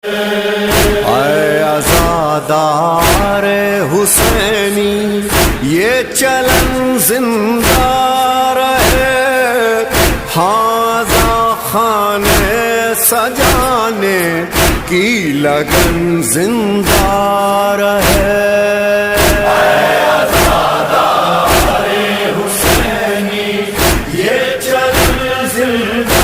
اے عزادار حسینی یہ چلن زندہ رہے، ہاذا خانے سجانے کی لگن زندہ رہے۔ اے عزادار حسینی یہ چلن زندہ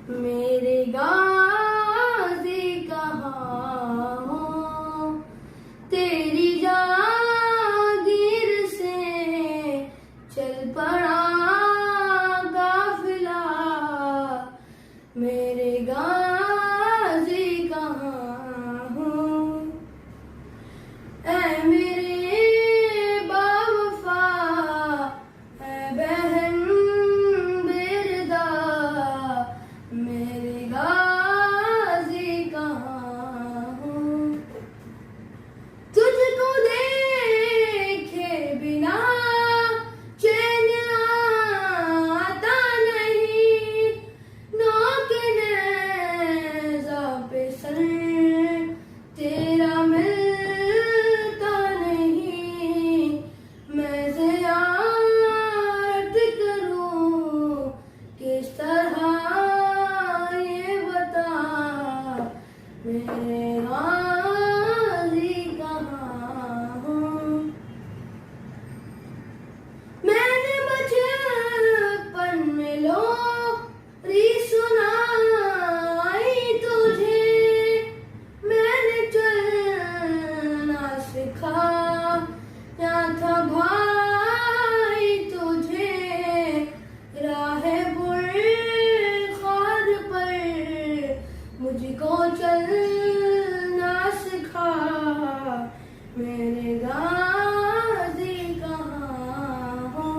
میرے غازی کہاں ہو، تیری جاگیر سے چل پڑا قافلہ، میرے غازی کہاں ہو، اے میرے باوفا اے بہن میرے غازی کہاں ہوں، تجھ کو دیکھے بنا چین آتا نہیں، نوک نیزہ پہ سر تیرا ملتا نہیں، میں زیارت کروں کس طرح میرے غازی کہاں ہوں، میں نے بچپن میں لوری سنائی تجھے، میں نے چلنا سکھایا تھا بھائی تجھے، راہ خار پر مجھ کو چلنا سکھا، میرے غازی کہاں ہو،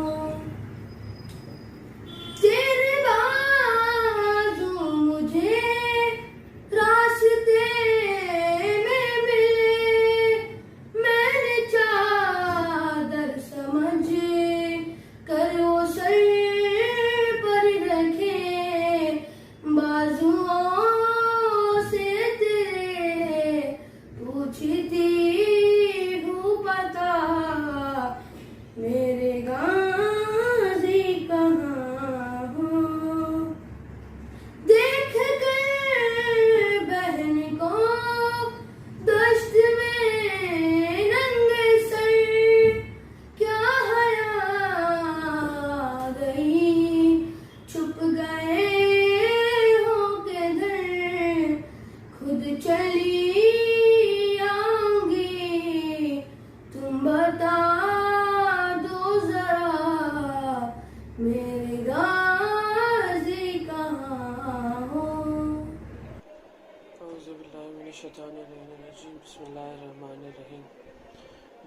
تیرے بازو مجھے راستے میں ملے، میں نے چادر سمجھ کر وہ سر پر رکھے، بازوؤں پوچھتی ہوں پتا، میرے غازی کہاں ہو، دیکھ کر بہن کو دشت میں ننگے سر، کیا حیا گئی چھپ گئے ہو کدھر، خود چلی بتا دو ذرا، میرے غازی کہاں ہو۔ اعوذ باللہ من الشیطان الرجیم، بسم اللہ الرحمن الرحیم۔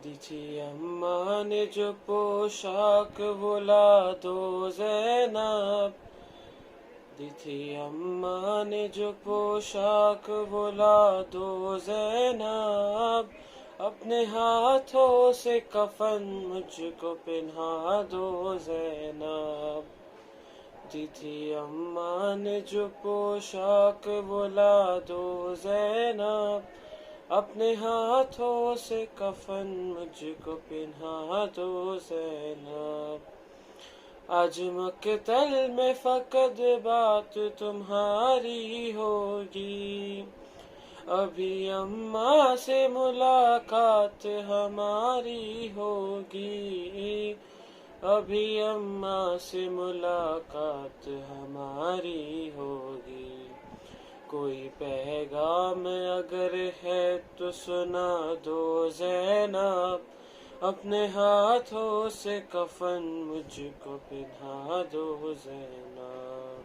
دی تھی اماں نے جو پوشاک وہ لا دو زینب، دی تھی اماں نے جو پوشاک وہ لا دو زینب، اپنے ہاتھوں سے کفن مجھ کو پہنا دو زینب، دی تھی اماں نے جو پوشاک وہ لا دو زینب، اپنے ہاتھوں سے کفن مجھ کو پہنا دو زینب، آج مقتل میں فقط بات تمہاری ہوگی، ابھی اماں سے ملاقات ہماری ہوگی، ابھی اماں سے ملاقات ہماری ہوگی، کوئی پیغام اگر ہے تو سنا دو زینب، اپنے ہاتھوں سے کفن مجھ کو پہنا دو زینب،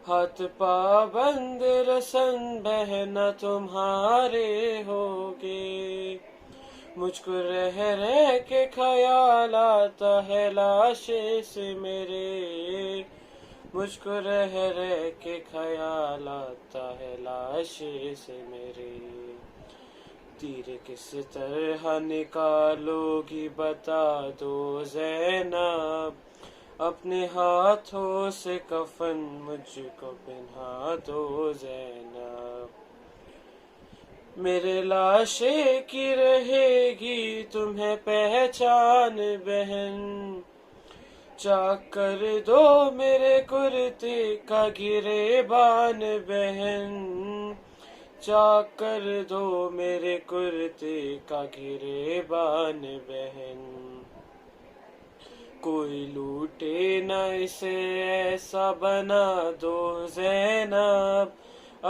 ہاتھ پابند رسن بہنا تمہارے ہوگے، مجھ کو رہ رہ کے خیال آتا ہے لاشے سے میرے، مجھ کو رہ رہ کے خیال آتا ہے لاشے سے میرے، تیر کس طرح نکالو گی بتا دو زینب، اپنے ہاتھوں سے کفن مجھ کو پہنا دو زینب، میرے لاشے کی رہے گی تمہیں پہچان بہن، چاک کر دو میرے کرتے کا گریبان بہن، چاک کر دو میرے کرتے کا گریبان بہن، کوئی لوٹے نہ اسے ایسا بنا دو زینب،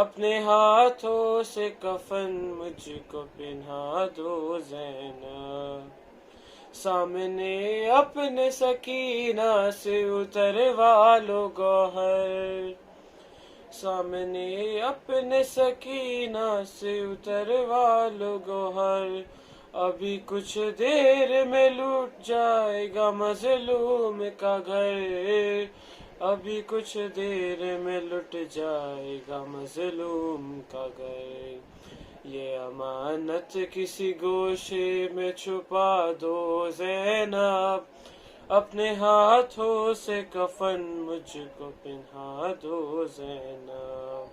اپنے ہاتھوں سے کفن مجھ کو پہنا دو زینب، سامنے اپنے سکینہ سے اتروا لو گوہر، سامنے اپنے سکینہ سے اتروا لو گوہر، ابھی کچھ دیر میں لوٹ جائے گا مظلوم کا گھر، ابھی کچھ دیر میں لٹ جائے گا مظلوم کا گھر، یہ امانت کسی گوشے میں چھپا دو زینب، اپنے ہاتھوں سے کفن مجھ کو پہنا دو زینب،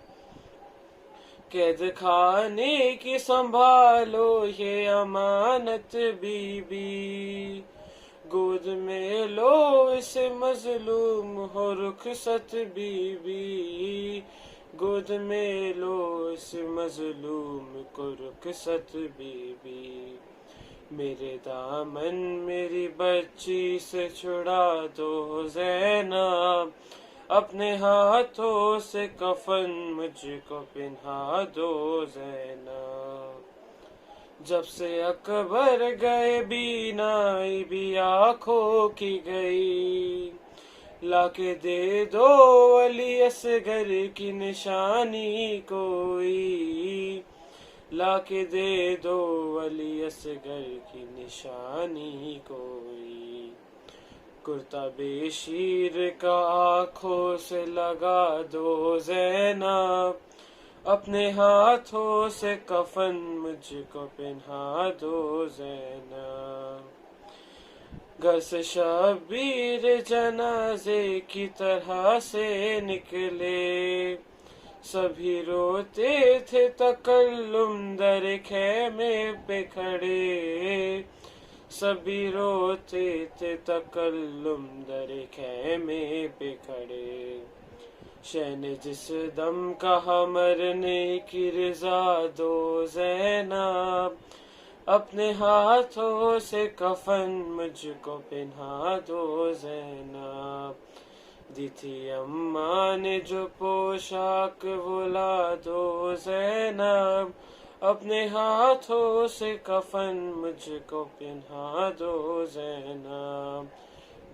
قید خانے کی سنبھالو یہ امانت بی بی، گود میں لو اسے مظلوم ہو رخصت بی بی، گود میں لو اس مظلوم کو رخصت بی بی، میرے دامن میری بچی سے چھڑا دو زینب، اپنے ہاتھوں سے کفن مجھ کو پہنا دو زینب، جب سے اکبر گئے بینائی بھی آنکھوں کی گئی، لا کے دے دو علی اصغر کی نشانی کوئی، لا کے دے دو علی اصغر کی نشانی کوئی، کرتا بے شیر کا آنکھوں سے لگا دو زینب، اپنے ہاتھوں سے کفن مجھ کو پہنا دو زینب، گھر سے شبیر جنازے کی طرح سے نکلے، سبھی روتے تھے تکلم در خیمے پہ کھڑے، سبھی روتے تھے تکلم در خیمے پہ کھڑے، شین جس دم کہا مرنے کی رضا دو زینب، اپنے ہاتھوں سے کفن مجھ کو پہنا دو زینب، دی تھی اماں نے جو پوشاک وہ لا دو زینب، اپنے ہاتھوں سے کفن مجھ کو پہنا دو زینب،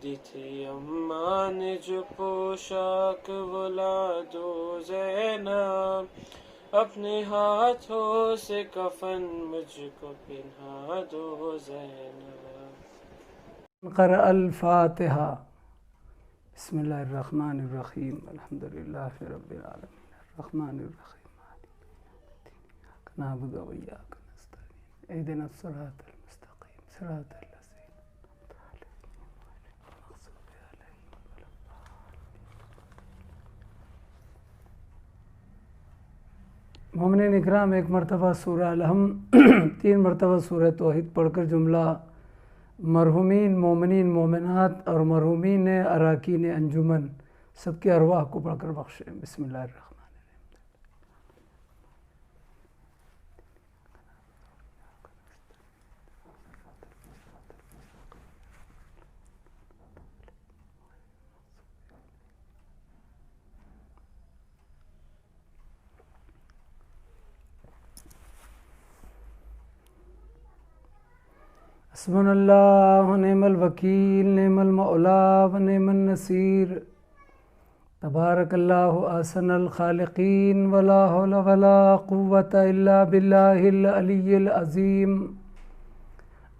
دی تھی اماں نے جو پوشاک وہ لا دو زینب، اپنے ہاتھوں سے کفن مجھ کو پہنا دو زینب۔ قرأ الفاتحہ۔ بسم اللہ الرحمن الرحیم، الحمد للہ رب العالمین، الرحمن الرحیم، إياك نعبد وإياك نستعين، اهدنا الصراط المستقيم، صراط الذين أنعمت عليهم غير المغضوب عليهم ولا الضالين۔ مومنین اکرام، ایک مرتبہ سورہ الحم 3 مرتبہ سورہ توحید پڑھ کر جملہ مرحومین مومنین مومنات اور مرحومین اراکین انجمن سب کے ارواح کو پڑھ کر بخشیں۔ بسم اللہ الرحمن الرحیم۔ حسبنا اللہ ونعم الوکیل، نعم المولا ونعم النصیر، تبارک اللہ احسن الخالقین، ولا حول ولا قوة الا باللہ العلی العظیم۔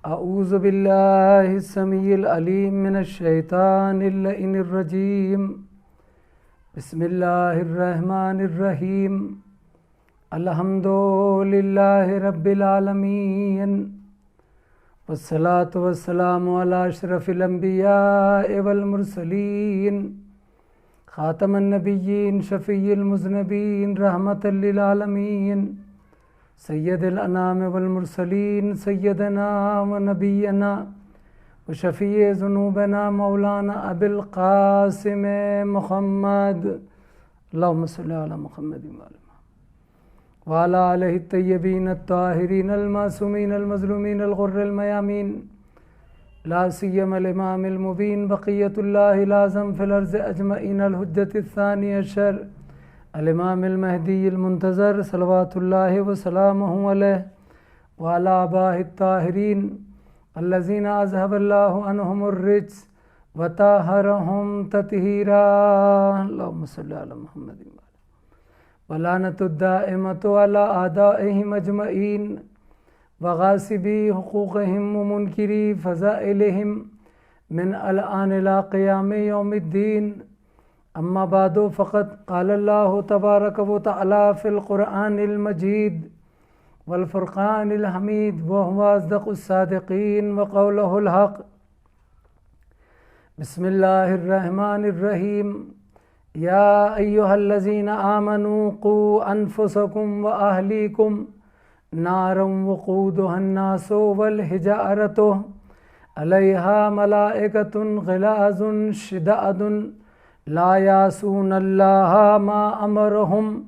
اعوذ باللہ السمیع العلیم من الشیطان اللعین الرجیم، بسم اللہ الرحمن الرحیم الحمد للہ رب العالمین والصلاة والسلام علی اشرف الانبیاء والمرسلین خاتم النبیین شفیع المذنبین رحمت للعالمین سید الانام والمرسلین سیدنا و نبینا و شفیع ذنوبنا مولانا ابی القاسم محمد اللہم صلی علی محمد وعلی آلہ الطیبین الطاہرین المعصومین المظلومین الغر المیامین لا سیما الامام المبین بقیت اللہ العظم فی الارض اجمعین الحجۃ الثانی عشر الامام المہدی المنتظر صلوات اللہ وسلامہ علیہ وعلی آبائہ الطاہرین الذین اذہب اللہ عنہم الرجس وطہرہم تطہیرا اللہم صلی علی محمد ولعنت الدائمۃ علی اعدائہم اجمعین وغاصبی حقوقہم ومنکری فضائلہم من الآن الی قیام یوم الدین اما بعد فقد قال اللہ تبارک و تعالی فی القرآن المجید والفرقان الحمید وهو اصدق الصادقین وقولہ الحق بسم اللہ الرحمن الرحیم یا ایہا الذین آمنوا قوا انفسکم واہلیکم نارا وقودها الناس والحجارۃ علیہا ملائکۃ غلاظ شداد لا یعصون اللہ ما امرہم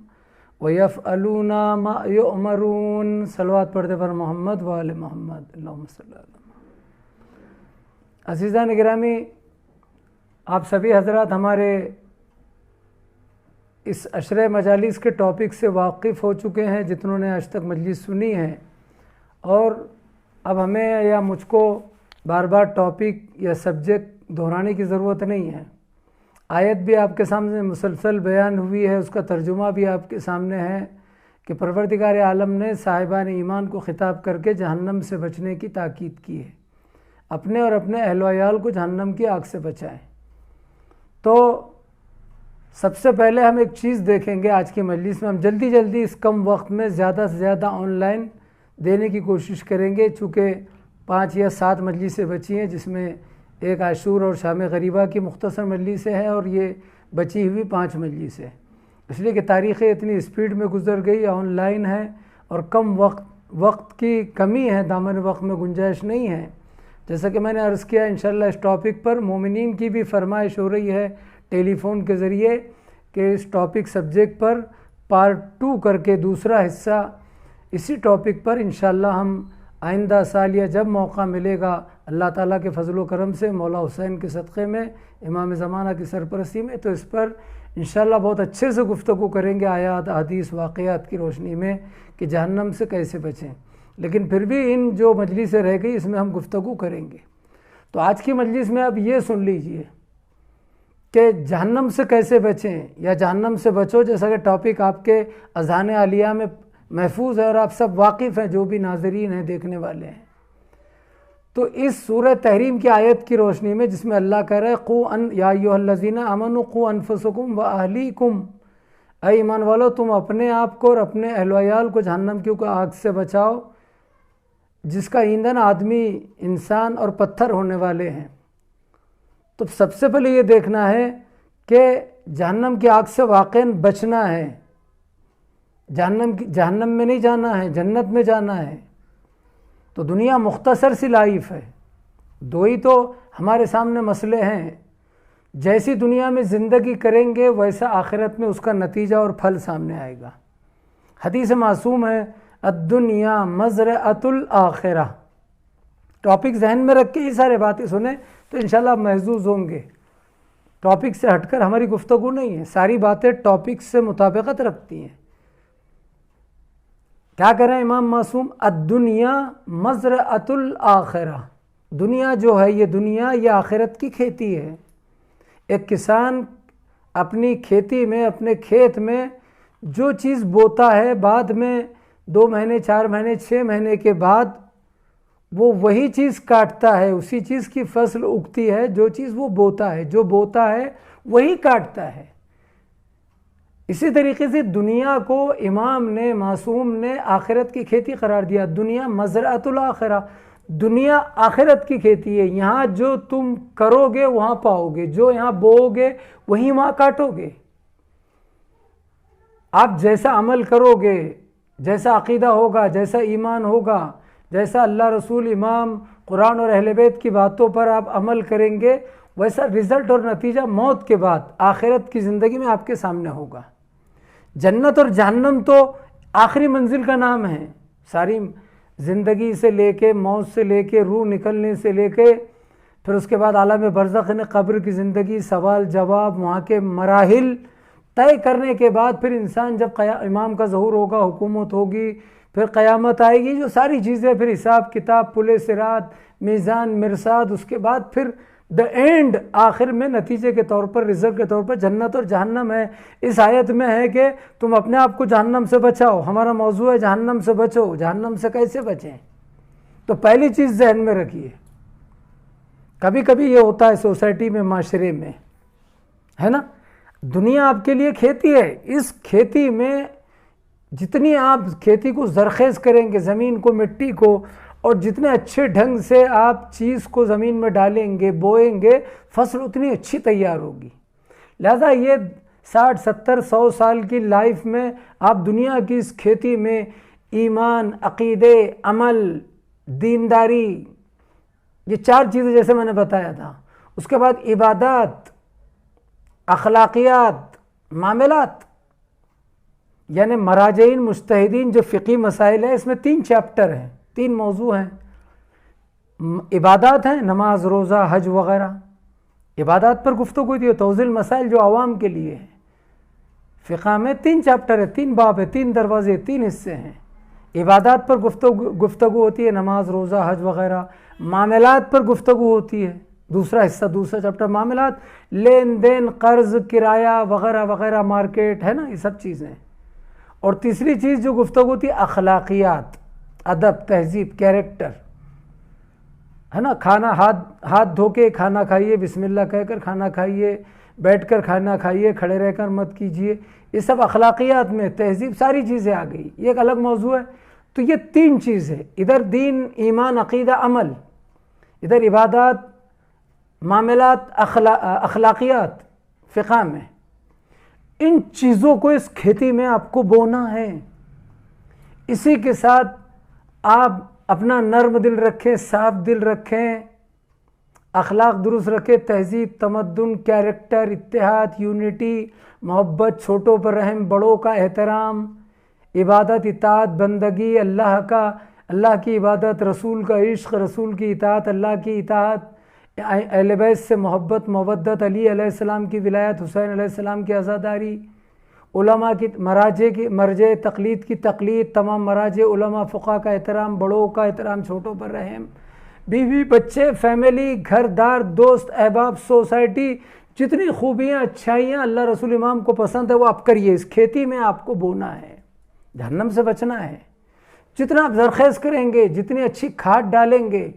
وَيَفْعَلُونَ مَا يُؤْمَرُونَ صلوات پڑھتے پر محمد وآل محمد اللہم صلی اللہ علیہ وسلم۔ عزیزان گرامی، آپ سبھی حضرات ہمارے اس عشرہ مجالس کے ٹاپک سے واقف ہو چکے ہیں جتنوں نے آج تک مجلس سنی ہے، اور اب ہمیں یا مجھ کو بار بار ٹاپک یا سبجیکٹ دہرانے کی ضرورت نہیں ہے۔ آیت بھی آپ کے سامنے مسلسل بیان ہوئی ہے، اس کا ترجمہ بھی آپ کے سامنے ہے کہ پروردگار عالم نے صاحبان ایمان کو خطاب کر کے جہنم سے بچنے کی تاکید کی ہے، اپنے اور اپنے اہل و عیال کو جہنم کی آگ سے بچائیں۔ تو سب سے پہلے ہم ایک چیز دیکھیں گے آج کی مجلس میں، ہم جلدی جلدی اس کم وقت میں زیادہ سے زیادہ آن لائن دینے کی کوشش کریں گے، چونکہ 5 یا 7 مجلسیں بچی ہیں، جس میں ایک عاشور اور شام غریبہ کی مختصر مجلس ہے، اور یہ بچی ہوئی 5 مجلس ہے، اس لیے کہ تاریخیں اتنی اسپیڈ میں گزر گئی، آن لائن ہے اور کم وقت کی کمی ہے، دامن وقت میں گنجائش نہیں ہے۔ جیسا کہ میں نے عرض کیا، انشاءاللہ اس ٹاپک پر مومنین کی بھی فرمائش ہو رہی ہے ٹیلی فون کے ذریعے کہ اس ٹاپک سبجیکٹ پر پارٹ 2 کر کے دوسرا حصہ اسی ٹاپک پر انشاءاللہ ہم آئندہ سال یا جب موقع ملے گا اللہ تعالیٰ کے فضل و کرم سے، مولا حسین کے صدقے میں، امام زمانہ کی سرپرستی میں، تو اس پر انشاءاللہ بہت اچھے سے گفتگو کریں گے آیات حدیث واقعات کی روشنی میں کہ جہنم سے کیسے بچیں۔ لیکن پھر بھی ان جو مجلسیں رہ گئی اس میں ہم گفتگو کریں گے۔ تو آج کی مجلس میں اب یہ سن لیجئے کہ جہنم سے کیسے بچیں یا جہنم سے بچو، جیسا کہ ٹاپک آپ کے اذہان عالیہ میں محفوظ ہے اور آپ سب واقف ہیں، جو بھی ناظرین ہیں دیکھنے والے ہیں۔ تو اس سورہ تحریم کی آیت کی روشنی میں جس میں اللہ کہہ رہا ہے یا ایھا الذین آمنوا قوا انفسکم واہلیکم، اے ایمان والو تم اپنے آپ کو اور اپنے اہل و عیال کو جہنم کی آگ سے بچاؤ، جس کا ایندھن آدمی، انسان اور پتھر ہونے والے ہیں۔ تو سب سے پہلے یہ دیکھنا ہے کہ جہنم کی آگ سے واقعاً بچنا ہے، جہنم میں نہیں جانا ہے، جنت میں جانا ہے۔ تو دنیا مختصر سی لائف ہے، 2 ہی تو ہمارے سامنے مسئلے ہیں، جیسی دنیا میں زندگی کریں گے ویسا آخرت میں اس کا نتیجہ اور پھل سامنے آئے گا۔ حدیث معصوم ہے الدنیا مزرعۃ الآخرہ۔ ٹاپک ذہن میں رکھ کے یہ سارے باتیں سنیں تو انشاءاللہ آپ محظوظ ہوں گے۔ ٹاپک سے ہٹ کر ہماری گفتگو نہیں ہے، ساری باتیں ٹاپک سے مطابقت رکھتی ہیں۔ کیا کہہ رہے ہیں امام معصوم؟ الدنیا مزرعۃ الآخرہ، دنیا جو ہے یہ دنیا یہ آخرت کی کھیتی ہے۔ ایک کسان اپنی کھیتی میں، اپنے کھیت میں جو چیز بوتا ہے، بعد میں 2 مہینے 4 مہینے 6 مہینے کے بعد وہ وہی چیز کاٹتا ہے، اسی چیز کی فصل اگتی ہے جو چیز وہ بوتا ہے، جو بوتا ہے وہی کاٹتا ہے۔ اسی طریقے سے دنیا کو امام نے، معصوم نے آخرت کی کھیتی قرار دیا. دنیا مزرعۃ الآخرہ، دنیا آخرت کی کھیتی ہے. یہاں جو تم کرو گے وہاں پاؤ گے، جو یہاں بو گے وہیں وہاں کاٹو گے. آپ جیسا عمل کرو گے، جیسا عقیدہ ہوگا، جیسا ایمان ہوگا، جیسا اللہ رسول امام قرآن اور اہل بیت کی باتوں پر آپ عمل کریں گے، ویسا رزلٹ اور نتیجہ موت کے بعد آخرت کی زندگی میں آپ کے سامنے ہوگا. جنت اور جہنم تو آخری منزل کا نام ہے. ساری زندگی سے لے کے، موت سے لے کے، روح نکلنے سے لے کے، پھر اس کے بعد عالم برزخ نے قبر کی زندگی، سوال جواب، وہاں کے مراحل طے کرنے کے بعد پھر انسان جب امام کا ظہور ہوگا، حکومت ہوگی، پھر قیامت آئے گی، جو ساری چیزیں، پھر حساب کتاب، پل صراط، میزان، مرصاد، اس کے بعد پھر دا اینڈ، آخر میں نتیجے کے طور پر، رزلٹ کے طور پر جنت اور جہنم ہے. اس آیت میں ہے کہ تم اپنے آپ کو جہنم سے بچاؤ. ہمارا موضوع ہے جہنم سے بچو. جہنم سے کیسے بچیں؟ تو پہلی چیز ذہن میں رکھیے. کبھی کبھی یہ ہوتا ہے سوسائٹی میں، معاشرے میں، ہے نا، دنیا آپ کے لیے کھیتی ہے. اس کھیتی میں جتنی آپ کھیتی کو زرخیز کریں گے، زمین کو، مٹی کو، اور جتنے اچھے ڈھنگ سے آپ چیز کو زمین میں ڈالیں گے، بوئیں گے، فصل اتنی اچھی تیار ہوگی. لہذا یہ 60 70 100 سال کی لائف میں آپ دنیا کی اس کھیتی میں ایمان، عقیدے، عمل، دینداری، یہ 4 چیزیں جیسے میں نے بتایا تھا. اس کے بعد عبادات، اخلاقیات، معاملات، یعنی مراجعین، مجتہدین، جو فقہی مسائل ہیں، اس میں 3 چیپٹر ہیں، 3 موضوع ہیں. عبادات ہیں، نماز، روزہ، حج وغیرہ. عبادات پر گفتگو ہوتی ہے. توضیح المسائل جو عوام کے لیے ہے. فقہ میں 3 چیپٹر ہے، 3 باب ہے، 3 دروازے، 3 حصے ہیں. عبادات پر گفتگو ہوتی ہے، نماز، روزہ، حج وغیرہ. معاملات پر گفتگو ہوتی ہے، دوسرا حصہ، دوسرا چیپٹر معاملات، لین دین، قرض، کرایہ وغیرہ وغیرہ، مارکیٹ، ہے نا، یہ سب چیزیں. اور تیسری چیز جو گفتگو ہوتی ہے، اخلاقیات، ادب، تہذیب، کیریکٹر، ہے نا. کھانا، ہاتھ دھو کے کھانا کھائیے، بسم اللہ کہہ کر کھانا کھائیے، بیٹھ کر کھانا کھائیے، کھڑے رہ کر مت کیجیے. یہ سب اخلاقیات میں، تہذیب، ساری چیزیں آ گئی. یہ ایک الگ موضوع ہے. تو یہ 3 چیزیں، ادھر دین، ایمان، عقیدہ، عمل، ادھر عبادات، معاملات، اخلاقیات فقہ میں. ان چیزوں کو اس کھیتی میں آپ کو بونا ہے. اسی کے ساتھ آپ اپنا نرم دل رکھیں، صاف دل رکھیں، اخلاق درست رکھیں، تہذیب، تمدن، کیریکٹر، اتحاد، یونٹی، محبت، چھوٹوں پر رحم، بڑوں کا احترام، عبادت، اطاعت، بندگی، اللہ کی عبادت، رسول کا عشق، رسول کی اطاعت، اللہ کی اطاعت، اہل بیت سے محبت، مودت، علی علیہ السلام کی ولایت، حسین علیہ السلام کی عزاداری، علماء کی مرجع تقلید کی تقلید، تمام مراجع علماء فقہ کا احترام، بڑوں کا احترام، چھوٹوں پر رحم، بیوی، بچے، فیملی، گھر دار، دوست، احباب، سوسائٹی، جتنی خوبیاں، اچھائیاں اللہ رسول امام کو پسند ہے وہ آپ کریے. اس کھیتی میں آپ کو بونا ہے، جہنم سے بچنا ہے. جتنا آپ زرخیز کریں گے، جتنی اچھی کھاد ڈالیں گے،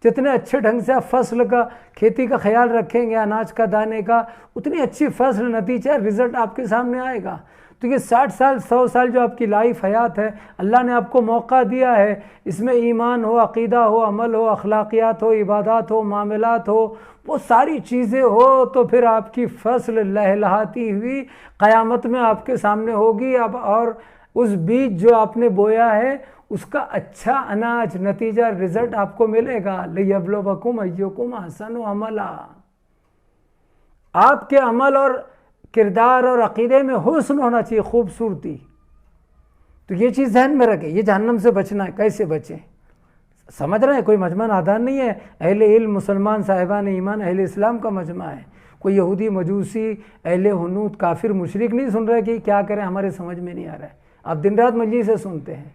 جتنے اچھے ڈھنگ سے آپ فصل کا، کھیتی کا خیال رکھیں گے، اناج کا، دانے کا، اتنی اچھی فصل، نتیجہ، رزلٹ آپ کے سامنے آئے گا. تو یہ 60 سال 100 سال جو آپ کی لائف حیات ہے، اللہ نے آپ کو موقع دیا ہے. اس میں ایمان ہو، عقیدہ ہو، عمل ہو، اخلاقیات ہو، عبادات ہو، معاملات ہو، وہ ساری چیزیں ہو، تو پھر آپ کی فصل لہلہاتی ہوئی قیامت میں آپ کے سامنے ہوگی. اب اور اس بیج جو آپ نے بویا ہے، اس کا اچھا اناج، نتیجہ، رزلٹ آپ کو ملے گا. لِيَبْلُوَكُمْ أَيُّكُمْ أَحْسَنُ عَمَلًا. آپ کے عمل اور کردار اور عقیدے میں حسن ہونا چاہیے، خوبصورتی. تو یہ چیز ذہن میں رکھیں. یہ جہنم سے بچنا ہے. کیسے بچیں؟ سمجھ رہے ہیں؟ کوئی مجمع نادان نہیں ہے. اہل علم، مسلمان، صاحبان ایمان، اہل اسلام کا مجمع ہے. کوئی یہودی، مجوسی، اہل حنوت، کافر، مشرک نہیں سن رہے کہ کیا کریں، ہمارے سمجھ میں نہیں آ رہا ہے. آپ دن رات مجلس سے سنتے ہیں.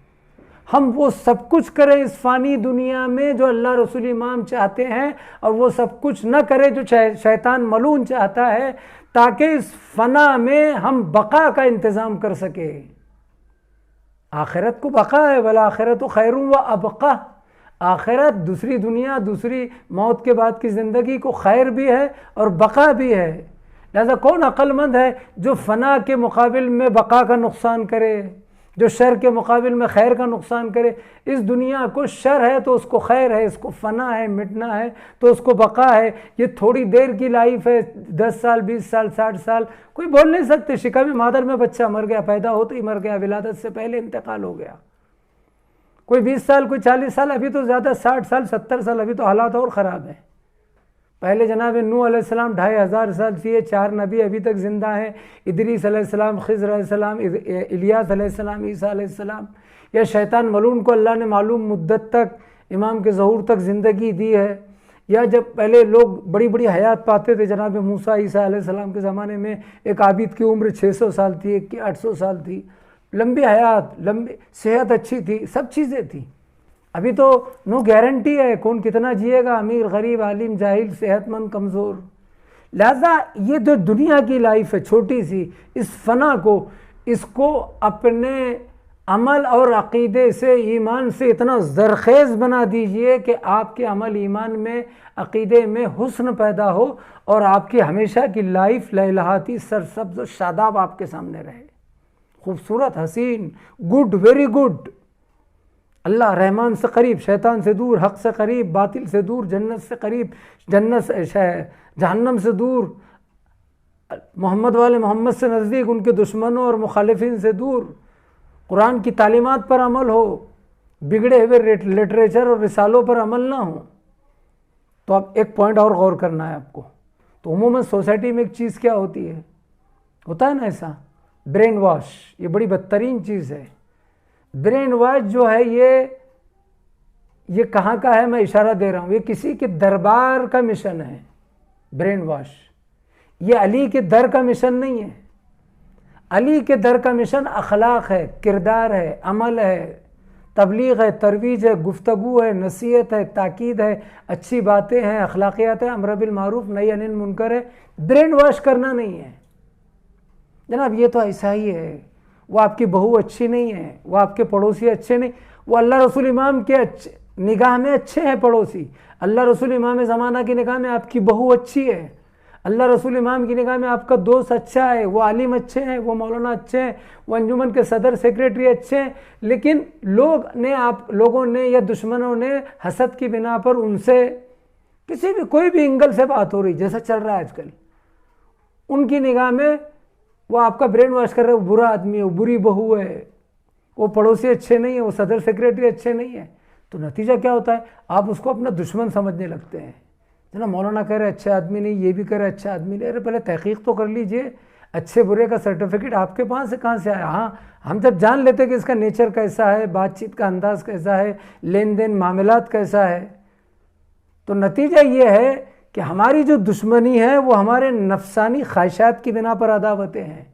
ہم وہ سب کچھ کریں اس فانی دنیا میں جو اللہ رسول امام چاہتے ہیں، اور وہ سب کچھ نہ کریں جو شیطان ملعون چاہتا ہے، تاکہ اس فنا میں ہم بقا کا انتظام کر سکے. آخرت کو بقا ہے، والآخرت خیر و ابقا. آخرت، دوسری دنیا، دوسری موت کے بعد کی زندگی کو خیر بھی ہے اور بقا بھی ہے. لہذا کون عقل مند ہے جو فنا کے مقابل میں بقا کا نقصان کرے، جو شر کے مقابل میں خیر کا نقصان کرے؟ اس دنیا کو شر ہے تو اس کو خیر ہے، اس کو فنا ہے، مٹنا ہے تو اس کو بقا ہے۔ یہ تھوڑی دیر کی لائف ہے، 10 سال، 20 سال، 60 سال، کوئی بول نہیں سکتے۔ شکم مادر میں بچہ مر گیا، پیدا ہوتے ہی مر گیا، ولادت سے پہلے انتقال ہو گیا۔ کوئی 20 سال، کوئی 40 سال، ابھی تو زیادہ 60 سال، 70 سال، ابھی تو حالات اور خراب ہیں۔ پہلے جناب نوح علیہ السلام 2500 سال تھے، 4 نبی ابھی تک زندہ ہیں، ادریس علیہ السلام، خضر علیہ السلام، الیاس علیہ السلام، عیسیٰ علیہ السلام۔ یا شیطان ملعون کو اللہ نے معلوم مدت تک، امام کے ظہور تک زندگی دی ہے۔ یا جب پہلے لوگ بڑی بڑی حیات پاتے تھے، جناب موسیٰ عیسیٰ علیہ السلام کے زمانے میں ایک عابد کی عمر 600 سال تھی، ایک کی 800 سال تھی، لمبی حیات، لمبی صحت اچھی تھی، سب چیزیں تھیں۔ ابھی تو نو گارنٹی ہے کون کتنا جیے گا، امیر، غریب، عالم، جاہل، صحت مند، کمزور۔ لہذا یہ جو دنیا کی لائف ہے چھوٹی سی، اس فنا کو، اس کو اپنے عمل اور عقیدے سے، ایمان سے اتنا زرخیز بنا دیجئے کہ آپ کے عمل، ایمان میں، عقیدے میں حسن پیدا ہو اور آپ کی ہمیشہ کی لائف لہلہاتی، سرسبز و شاداب آپ کے سامنے رہے، خوبصورت، حسین، گڈ، ویری گڈ۔ اللہ رحمان سے قریب، شیطان سے دور، حق سے قریب، باطل سے دور، جنت سے قریب، جہنم سے دور، محمد والے محمد سے نزدیک، ان کے دشمنوں اور مخالفین سے دور، قرآن کی تعلیمات پر عمل ہو، بگڑے ہوئے لٹریچر اور رسالوں پر عمل نہ ہو۔ تو اب ایک پوائنٹ اور غور کرنا ہے آپ کو۔ تو عموماً سوسائٹی میں ایک چیز کیا ہوتی ہے، ہوتا ہے نا ایسا، برین واش، یہ بڑی بدترین چیز ہے۔ برین واش جو ہے یہ کہاں کا ہے، میں اشارہ دے رہا ہوں، یہ کسی کے دربار کا مشن ہے۔ برین واش یہ علی کے در کا مشن نہیں ہے۔ علی کے در کا مشن اخلاق ہے، کردار ہے، عمل ہے، تبلیغ ہے، ترویج ہے، گفتگو ہے، نصیحت ہے، تاکید ہے، اچھی باتیں ہیں، اخلاقیات ہے، امر بالمعروف نہی عن المنکر ہے۔ برین واش کرنا نہیں ہے جناب، یہ تو ایسا ہی ہے، وہ آپ کی بہو اچھی نہیں ہے، وہ آپ کے پڑوسی اچھے نہیں، وہ اللہ رسول امام کے نگاہ میں اچھے ہیں پڑوسی، اللہ رسول امام زمانہ کی نگاہ میں آپ کی بہو اچھی ہے، اللہ رسول امام کی نگاہ میں آپ کا دوست اچھا ہے، وہ عالم اچھے ہیں، وہ مولانا اچھے ہیں، وہ انجمن کے صدر سیکریٹری اچھے ہیں، لیکن لوگوں نے یا دشمنوں نے حسد کی بنا پر ان سے کسی بھی کوئی بھی اینگل سے بات ہو رہی، جیسا چل رہا ہے آج کل، ان کی نگاہ میں وہ آپ کا برین واش کر رہے، وہ برا آدمی ہے، وہ بری بہو ہے، وہ پڑوسی اچھے نہیں ہیں، وہ صدر سیکریٹری اچھے نہیں ہیں۔ تو نتیجہ کیا ہوتا ہے، آپ اس کو اپنا دشمن سمجھنے لگتے ہیں۔ جناب مولانا کہہ رہے اچھا آدمی نہیں، یہ بھی کہہ رہے اچھا آدمی نہیں، ارے پہلے تحقیق تو کر لیجئے، اچھے برے کا سرٹیفکیٹ آپ کے پاس سے کہاں سے آیا؟ ہاں ہم جب جان لیتے کہ اس کا نیچر کیسا ہے، بات چیت کا انداز کیسا ہے، لین دین معاملات کیسا ہے، تو نتیجہ یہ ہے کہ ہماری جو دشمنی ہے وہ ہمارے نفسانی خواہشات کی بنا پر عداوتیں ہیں۔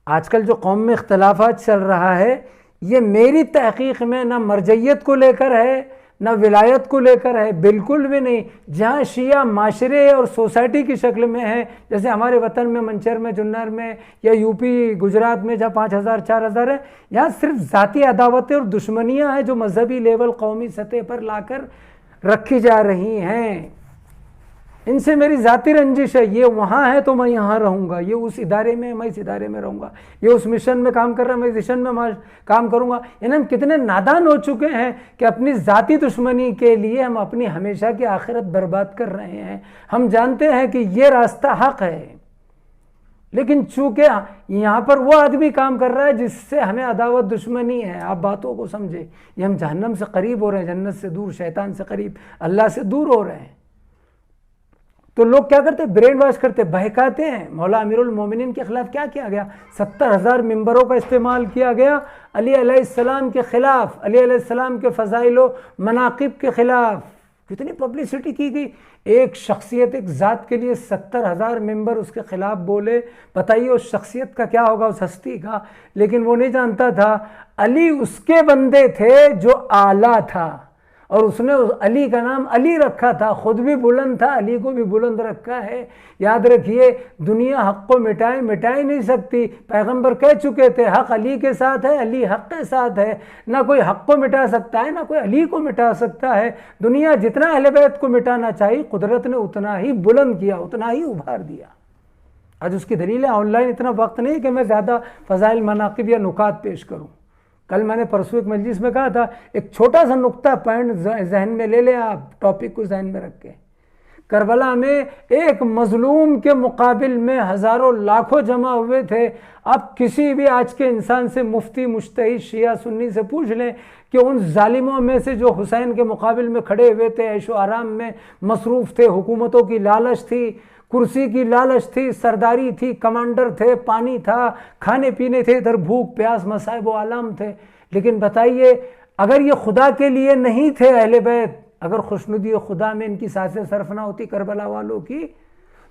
آج کل جو قوم میں اختلافات چل رہا ہے، یہ میری تحقیق میں نہ مرجعیت کو لے کر ہے، نہ ولایت کو لے کر ہے، بالکل بھی نہیں۔ جہاں شیعہ معاشرے اور سوسائٹی کی شکل میں ہے، جیسے ہمارے وطن میں منچر میں، جنر میں، یا یو پی گجرات میں جہاں 5000 4000 ہے، یہاں صرف ذاتی عداوتیں اور دشمنیاں ہیں جو مذہبی لیول، قومی سطح پر لا کر رکھی جا رہی ہیں۔ ان سے میری ذاتی رنجش ہے، یہ وہاں ہے تو میں یہاں رہوں گا، یہ اس ادارے میں میں اس ادارے میں رہوں گا، یہ اس مشن میں کام کر رہا ہے میں اس مشن میں کام کروں گا۔ یعنی ہم کتنے نادان ہو چکے ہیں کہ اپنی ذاتی دشمنی کے لیے ہم اپنی ہمیشہ کی آخرت برباد کر رہے ہیں۔ ہم جانتے ہیں کہ یہ راستہ حق ہے، لیکن چونکہ یہاں پر وہ آدمی کام کر رہا ہے جس سے ہمیں عداوت، دشمنی ہے۔ آپ باتوں کو سمجھے، یہ ہم جہنم سے قریب ہو رہے ہیں، جنت سے دور، شیطان سے قریب، اللہ سے دور ہو رہے ہیں۔ تو لوگ کیا کرتے ہیں، برین واش کرتے، بہکاتے ہیں۔ مولا امیر المومنین کے خلاف کیا کیا گیا، 70,000 ممبروں کا استعمال کیا گیا علی علیہ السلام کے خلاف، علی علیہ السلام کے فضائل و مناقب کے خلاف، کتنی پبلسٹی کی گئی۔ ایک شخصیت، ایک ذات کے لیے 70,000 ممبر اس کے خلاف بولے، بتائیے اس شخصیت کا کیا ہوگا، اس ہستی کا۔ لیکن وہ نہیں جانتا تھا علی اس کے بندے تھے جو اعلیٰ تھا، اور اس نے اس علی کا نام علی رکھا تھا، خود بھی بلند تھا، علی کو بھی بلند رکھا ہے۔ یاد رکھیے، دنیا حق کو مٹا ہی نہیں سکتی۔ پیغمبر کہہ چکے تھے حق علی کے ساتھ ہے، علی حق کے ساتھ ہے۔ نہ کوئی حق کو مٹا سکتا ہے، نہ کوئی علی کو مٹا سکتا ہے۔ دنیا جتنا اہل بیت کو مٹانا چاہیے، قدرت نے اتنا ہی بلند کیا، اتنا ہی ابھار دیا۔ آج اس کی دلیلیں آن لائن اتنا وقت نہیں کہ میں زیادہ فضائل مناقب یا نکات پیش کروں. کل میں نے پرسوں ایک مجلس میں کہا تھا ایک چھوٹا سا نقطہ پوائنٹ ذہن میں لے لیں آپ، ٹاپک کو ذہن میں رکھ کے. کربلا میں ایک مظلوم کے مقابل میں ہزاروں لاکھوں جمع ہوئے تھے. آپ کسی بھی آج کے انسان سے، مفتی، مجتہد، شیعہ سنی سے پوچھ لیں کہ ان ظالموں میں سے جو حسین کے مقابل میں کھڑے ہوئے تھے، عیش و آرام میں مصروف تھے، حکومتوں کی لالچ تھی، کرسی کی لالچ تھی، سرداری تھی، کمانڈر تھے، پانی تھا، کھانے پینے تھے، ادھر بھوک پیاس مصائب و آلام تھے. لیکن بتائیے اگر یہ خدا کے لیے نہیں تھے اہل بیت، اگر خوشنودی خدا میں ان کی سانسیں صرف نہ ہوتی کربلا والوں کی،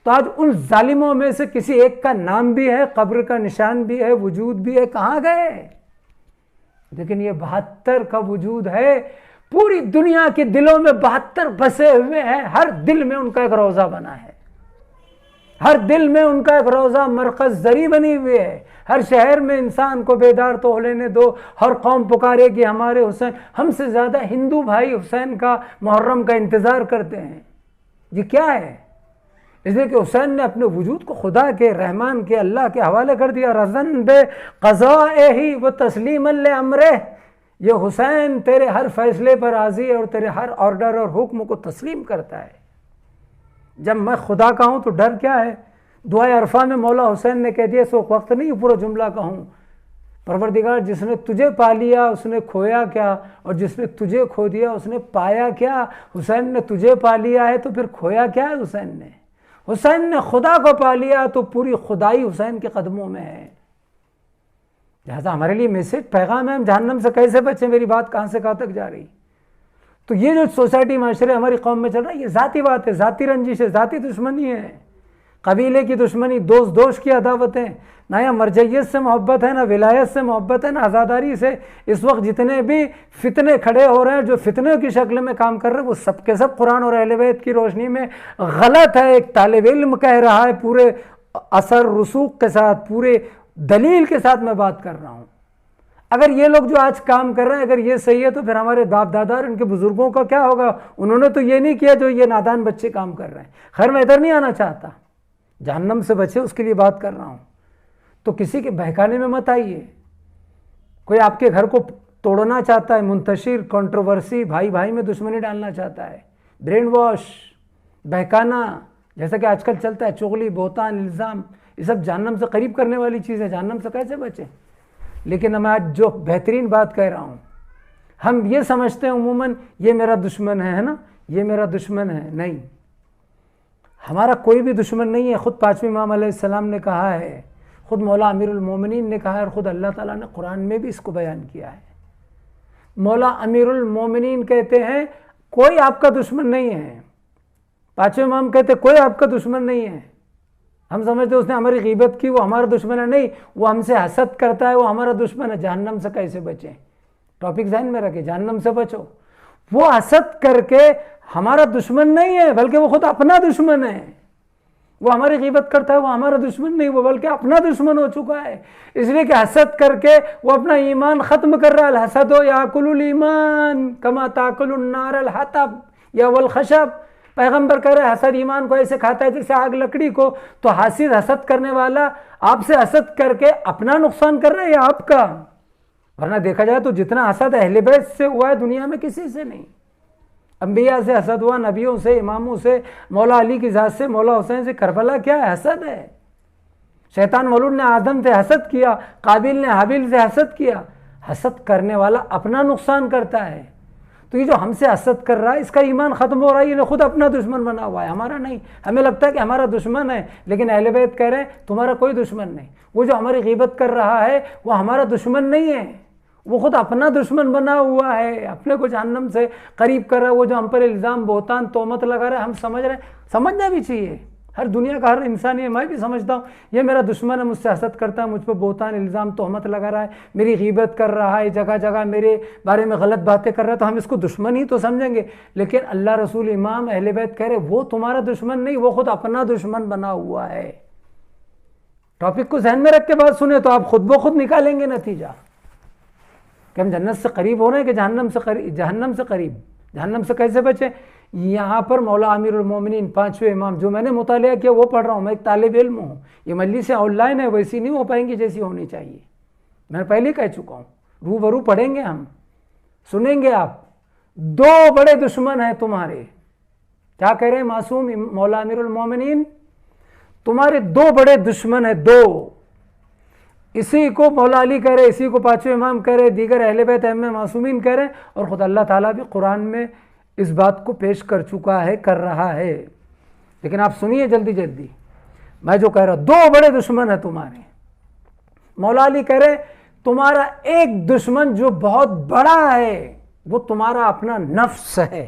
تو آج ان ظالموں میں سے کسی ایک کا نام بھی ہے، قبر کا نشان بھی ہے، وجود بھی ہے، کہاں گئے؟ لیکن یہ 72 کا وجود ہے، پوری دنیا کے دلوں میں 72 بسے ہوئے ہیں. ہر دل میں ان کا ایک روضہ بنا ہے، ہر دل میں ان کا ایک روضہ مرکز زری بنی ہوئی ہے. ہر شہر میں انسان کو بیدار تو ہو لینے دو. ہر قوم پکارے کہ ہمارے حسین، ہم سے زیادہ ہندو بھائی حسین کا محرم کا انتظار کرتے ہیں. یہ کیا ہے؟ اس لیے کہ حسین نے اپنے وجود کو خدا کے، رحمان کے، اللہ کے حوالے کر دیا. رضن بے قضائہ و تسلیما لامرہ، یہ حسین تیرے ہر فیصلے پر راضی ہے اور تیرے ہر آرڈر اور حکم کو تسلیم کرتا ہے. جب میں خدا کا ہوں تو ڈر کیا ہے؟ دعائے عرفہ میں مولا حسین نے کہہ دیا، اس وقت نہیں پورا جملہ کہوں، پروردگار جس نے تجھے پا لیا اس نے کھویا کیا، اور جس نے تجھے کھو دیا اس نے پایا کیا؟ حسین نے تجھے پا لیا ہے تو پھر کھویا کیا ہے حسین نے؟ حسین نے خدا کو پا لیا تو پوری خدائی حسین کے قدموں میں ہے. لہذا ہمارے لیے میسج، پیغام ہے، ہم جہنم سے کیسے بچیں. میری بات کہاں سے کہاں تک جا رہی؟ تو یہ جو سوسائٹی معاشرے ہماری قوم میں چل رہا ہے، یہ ذاتی بات ہے، ذاتی رنجش ہے، ذاتی دشمنی ہے، قبیلے کی دشمنی، دوست کی عداوتیں. نہ یا مرجعیت سے محبت ہے، نہ ولایت سے محبت ہے، نہ عزاداری سے. اس وقت جتنے بھی فتنے کھڑے ہو رہے ہیں، جو فتنے کی شکل میں کام کر رہے ہیں، وہ سب کے سب قرآن اور اہل بیت کی روشنی میں غلط ہے. ایک طالب علم کہہ رہا ہے، پورے اثر رسوخ کے ساتھ، پورے دلیل کے ساتھ میں بات کر رہا ہوں. اگر یہ لوگ جو آج کام کر رہے ہیں اگر یہ صحیح ہے تو پھر ہمارے باپ دادا اور ان کے بزرگوں کا کیا ہوگا؟ انہوں نے تو یہ نہیں کیا جو یہ نادان بچے کام کر رہے ہیں. خیر میں ادھر نہیں آنا چاہتا، جہنم سے بچے اس کے لیے بات کر رہا ہوں. تو کسی کے بہکانے میں مت آئیے. کوئی آپ کے گھر کو توڑنا چاہتا ہے، منتشر کنٹروورسی، بھائی بھائی میں دشمنی ڈالنا چاہتا ہے، برین واش، بہکانا، جیسا کہ آج کل چلتا ہے، چغلی، بہتان، الزام، یہ سب جہنم سے قریب کرنے والی چیز ہے. جہنم سے کیسے بچیں؟ لیکن میں آج جو بہترین بات کہہ رہا ہوں، ہم یہ سمجھتے ہیں عموماً یہ میرا دشمن ہے نا، یہ میرا دشمن ہے. نہیں، ہمارا کوئی بھی دشمن نہیں ہے. خود پانچویں امام علیہ السلام نے کہا ہے، خود مولا امیر المومنین نے کہا ہے، اور خود اللہ تعالیٰ نے قرآن میں بھی اس کو بیان کیا ہے. مولا امیر المومنین کہتے ہیں کوئی آپ کا دشمن نہیں ہے. پانچویں امام کہتے ہیں کوئی آپ کا دشمن نہیں ہے. ہم سمجھتے اس نے ہماری غیبت کی، وہ ہمارا دشمن ہے. نہیں، وہ ہم سے حسد کرتا ہے، وہ ہمارا دشمن ہے. جہنم سے کیسے بچیں؟ ٹاپک ذہن میں رکھے، جہنم سے بچو. وہ حسد کر کے ہمارا دشمن نہیں ہے، بلکہ وہ خود اپنا دشمن ہے. وہ ہماری غیبت کرتا ہے، وہ ہمارا دشمن نہیں، وہ بلکہ اپنا دشمن ہو چکا ہے. اس لیے کہ حسد کر کے وہ اپنا ایمان ختم کر رہا ہے. الحسد یاکل الایمان کما تاکل النار الحطب یا والخشب. پیغمبر کہہ رہے حسد ایمان کو ایسے کھاتا ہے جیسے آگ لکڑی کو. تو حسد کرنے والا آپ سے حسد کر کے اپنا نقصان کر رہا ہے یا آپ کا؟ ورنہ دیکھا جائے تو جتنا حسد اہل بیت سے ہوا ہے دنیا میں کسی سے نہیں. انبیاء سے حسد ہوا، نبیوں سے، اماموں سے، مولا علی کی ذات سے، مولا حسین سے. کربلا کیا ہے؟ حسد ہے. شیطان مولود نے آدم سے حسد کیا، قابیل نے حابیل سے حسد کیا. حسد کرنے والا اپنا نقصان کرتا ہے. تو یہ جو ہم سے حسد کر رہا ہے اس کا ایمان ختم ہو رہا ہے. یہ خود اپنا دشمن بنا ہوا ہے، ہمارا نہیں. ہمیں لگتا ہے کہ ہمارا دشمن ہے، لیکن اہل بیت کہہ رہے ہیں تمہارا کوئی دشمن نہیں. وہ جو ہماری غیبت کر رہا ہے وہ ہمارا دشمن نہیں ہے، وہ خود اپنا دشمن بنا ہوا ہے، اپنے کو جہنم سے قریب کر رہا ہے. وہ جو ہم پر الزام، بہتان، تہمت لگا رہا ہے، ہم سمجھ رہے ہیں، سمجھنا بھی چاہیے. ہر دنیا کا ہر انسان یہ، میں بھی سمجھتا ہوں یہ میرا دشمن ہے، مجھ سے حسد کرتا ہے، مجھ پہ بہتان، الزام، تہمت لگا رہا ہے، میری غیبت کر رہا ہے، جگہ جگہ میرے بارے میں غلط باتیں کر رہا ہے، تو ہم اس کو دشمن ہی تو سمجھیں گے. لیکن اللہ، رسول، امام، اہل بیت کہہ رہے وہ تمہارا دشمن نہیں، وہ خود اپنا دشمن بنا ہوا ہے. ٹاپک کو ذہن میں رکھ کے بات سنیں تو آپ خود بخود نکالیں گے نتیجہ کہ ہم جنت سے قریب ہو رہے ہیں کہ جہنم سے قریب. جہنم سے کیسے بچیں؟ یہاں پر مولا امیر المومنین پانچویں امام جو میں نے مطالعہ کیا وہ پڑھ رہا ہوں، میں ایک طالب علم ہوں، یہ مجلس آن لائن ہے، ویسی نہیں ہو پائیں گی جیسی ہونی چاہیے، میں پہلے کہہ چکا ہوں، روبرو پڑھیں گے ہم، سنیں گے آپ۔ دو بڑے دشمن ہیں تمہارے، کیا کہہ رہے ہیں معصوم مولا امیر المومنین؟ تمہارے دو بڑے دشمن ہیں، دو، اسی کو مولا علی کہہ رہے، اسی کو پانچویں امام کہہ رہے، دیگر اہل بیت ائمہ معصومین کہہ رہے ہیں، اور خود اللہ تعالیٰ بھی قرآن میں اس بات کو پیش کر چکا ہے، کر رہا ہے۔ لیکن آپ سنیے جلدی جلدی میں جو کہہ رہا ہوں، دو بڑے دشمن ہیں تمہارے۔ مولا علی کہہ رہے تمہارا ایک دشمن جو بہت بڑا ہے وہ تمہارا اپنا نفس ہے،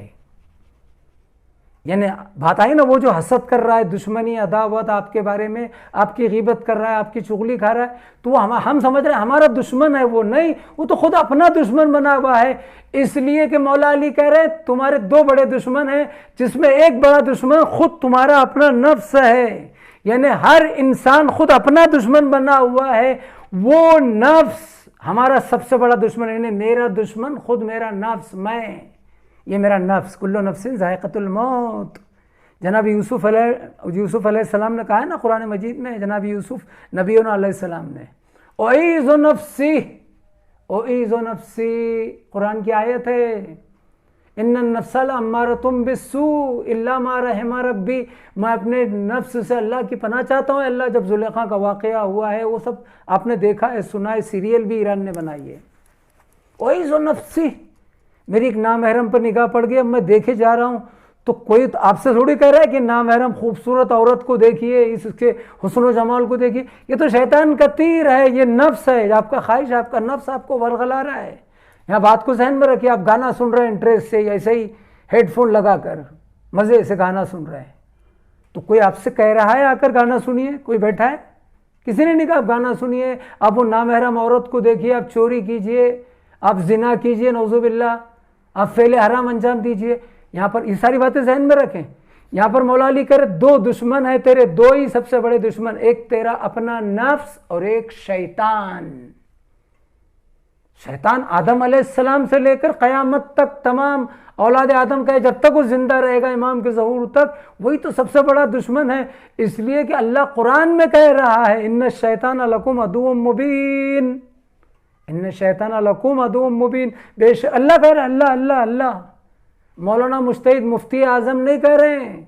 یعنی بات آئی نا، وہ جو حسد کر رہا ہے، دشمنی عداوت آپ کے بارے میں، آپ کی غیبت کر رہا ہے، آپ کی چغلی کھا رہا ہے، تو وہ ہم سمجھ رہے ہیں ہمارا دشمن ہے، وہ نہیں، وہ تو خود اپنا دشمن بنا ہوا ہے۔ اس لیے کہ مولا علی کہہ رہے ہیں تمہارے دو بڑے دشمن ہیں، جس میں ایک بڑا دشمن خود تمہارا اپنا نفس ہے، یعنی ہر انسان خود اپنا دشمن بنا ہوا ہے۔ وہ نفس ہمارا سب سے بڑا دشمن، یعنی میرا دشمن خود میرا نفس، میں، یہ میرا نفس، کل نفس ذائقۃ الموت۔ جناب یوسف علیہ السلام نے کہا ہے نا قرآن مجید میں، جناب یوسف نبینا علیہ السلام نے، اعیذ نفسی، اعیذ نفسی، قرآن کی آیت ہے، ان النفس لامارۃ بالسوء الا ما رحم ربی، میں اپنے نفس سے اللہ کی پناہ چاہتا ہوں۔ اللہ جب زلیخا کا واقعہ ہوا ہے وہ سب آپ نے دیکھا ہے، سنا ہے، سیریل بھی ایران نے بنائی ہے۔ اعیذ نفسی، میری ایک نامحرم پر نگاہ پڑ گئی، اب میں دیکھے جا رہا ہوں، تو کوئی آپ سے تھوڑی کہہ رہا ہے کہ نامحرم خوبصورت عورت کو دیکھیے، اس کے حسن و جمال کو دیکھیے، یہ تو شیطان کا تیر ہے، یہ نفس ہے، آپ کا خواہش، آپ کا نفس آپ کو ورغلا رہا ہے۔ یہاں بات کو ذہن میں رکھیے، آپ گانا سن رہے ہیں انٹرسٹ سے، ایسے ہی ہیڈ فون لگا کر مزے سے گانا سن رہے ہیں، تو کوئی آپ سے کہہ رہا ہے آ کر گانا سنیے؟ کوئی بیٹھا ہے؟ کسی نے نہیں کہا آپ گانا سنیے، آپ وہ نامحرم عورت کو دیکھیے، آپ چوری کیجئے، آپ زنا کیجئے، نعوذ باللہ، آپ فعل حرام انجام دیجئے۔ یہاں پر یہ ساری باتیں ذہن میں رکھیں۔ یہاں پر مولا علی کہہ رہے دو دشمن ہیں تیرے، دو ہی سب سے بڑے دشمن، ایک تیرا اپنا نفس اور ایک شیطان۔ شیطان آدم علیہ السلام سے لے کر قیامت تک تمام اولاد آدم کا، جب تک وہ زندہ رہے گا امام کے ظہور تک، وہی تو سب سے بڑا دشمن ہے۔ اس لیے کہ اللہ قرآن میں کہہ رہا ہے ان الشیطان لکم عدو مبین، ان الشیطان لکم عدو مبین، بے شک اللہ کہہ رہا ہے، اللہ اللہ اللہ، مولانا مجتہد مفتی اعظم نہیں کہہ رہے ہیں،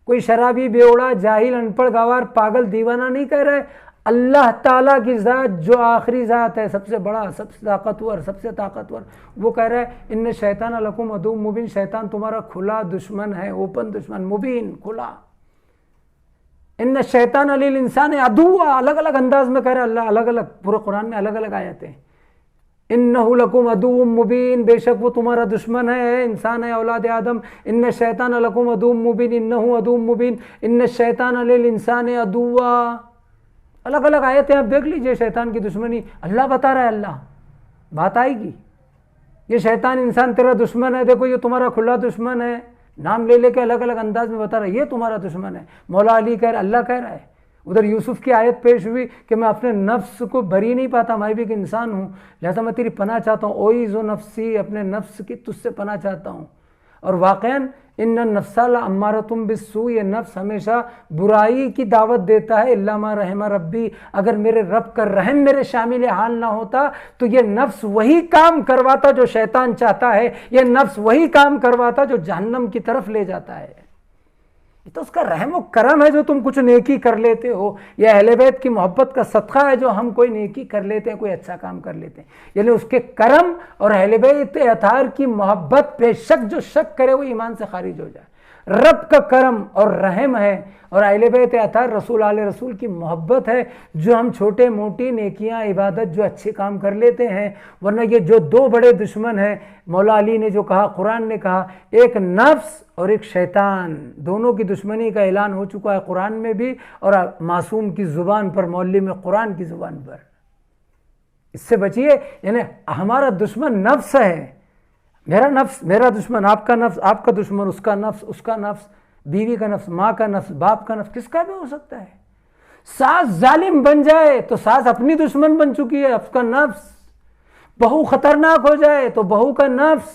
کوئی شرابی بیوڑا جاہل ان پڑھ گوار پاگل دیوانہ نہیں کہہ رہے، اللہ تعالیٰ کی ذات جو آخری ذات ہے، سب سے بڑا، سب سے طاقتور، وہ کہہ رہا ہے ان شیطان لکم عدو مبین، شیطان تمہارا کھلا دشمن ہے، اوپن دشمن، مبین، کھلا۔ ان الشیطان للانسان عدو، الگ الگ انداز میں کہہ رہا ہے اللہ، الگ الگ، پورے قرآن میں الگ الگ آیتیں، انہ لکم عدو مبین، بے شک وہ تمہارا دشمن ہے، انسان ہے، اولاد آدم، ان الشیطان لکم عدو مبین، انہ عدو مبین، ان الشیطان للانسان عدو، الگ الگ آیتیں آپ دیکھ لیجئے، شیطان کی دشمنی اللہ بتا رہا ہے، اللہ بات آئے گی، یہ شیطان انسان تیرا دشمن ہے، دیکھو یہ تمہارا کھلا دشمن ہے، نام لے لے کے الگ الگ انداز میں بتا رہا ہے یہ تمہارا دشمن ہے۔ مولا علی کہہ رہا ہے، اللہ کہہ رہا ہے، ادھر یوسف کی آیت پیش ہوئی کہ میں اپنے نفس کو بری نہیں پاتا، میں بھی ایک انسان ہوں، لہذا میں تیری پناہ چاہتا ہوں، اعیذ نفسی، اپنے نفس کی تجھ سے پناہ چاہتا ہوں۔ اور واقعاً ان النفس لامارۃ بالسوء، یہ نفس ہمیشہ برائی کی دعوت دیتا ہے، الا ما رحم ربی، اگر میرے رب کا رحم میرے شامل حال نہ ہوتا تو یہ نفس وہی کام کرواتا جو شیطان چاہتا ہے، یہ نفس وہی کام کرواتا جو جہنم کی طرف لے جاتا ہے۔ یہ تو اس کا رحم و کرم ہے جو تم کچھ نیکی کر لیتے ہو، یہ اہل بیت کی محبت کا صدقہ ہے جو ہم کوئی نیکی کر لیتے ہیں، کوئی اچھا کام کر لیتے ہیں، یعنی اس کے کرم اور اہل بیت اطہار کی محبت پہ شک، جو شک کرے وہ ایمان سے خارج ہو جائے۔ رب کا کرم اور رحم ہے اور اہل بیت اطہار رسول آل رسول کی محبت ہے جو ہم چھوٹے موٹی نیکیاں عبادت جو اچھے کام کر لیتے ہیں، ورنہ یہ جو دو بڑے دشمن ہیں، مولا علی نے جو کہا، قرآن نے کہا، ایک نفس اور ایک شیطان، دونوں کی دشمنی کا اعلان ہو چکا ہے قرآن میں بھی اور معصوم کی زبان پر، معلم قرآن کی زبان پر۔ اس سے بچیے، یعنی ہمارا دشمن نفس ہے، میرا نفس میرا دشمن، آپ کا نفس آپ کا دشمن، اس کا نفس اس کا نفس، بیوی کا نفس، ماں کا نفس، باپ کا نفس، کس کا بھی ہو سکتا ہے۔ ساس ظالم بن جائے تو ساس اپنی دشمن بن چکی ہے، اس کا نفس، بہو خطرناک ہو جائے تو بہو کا نفس،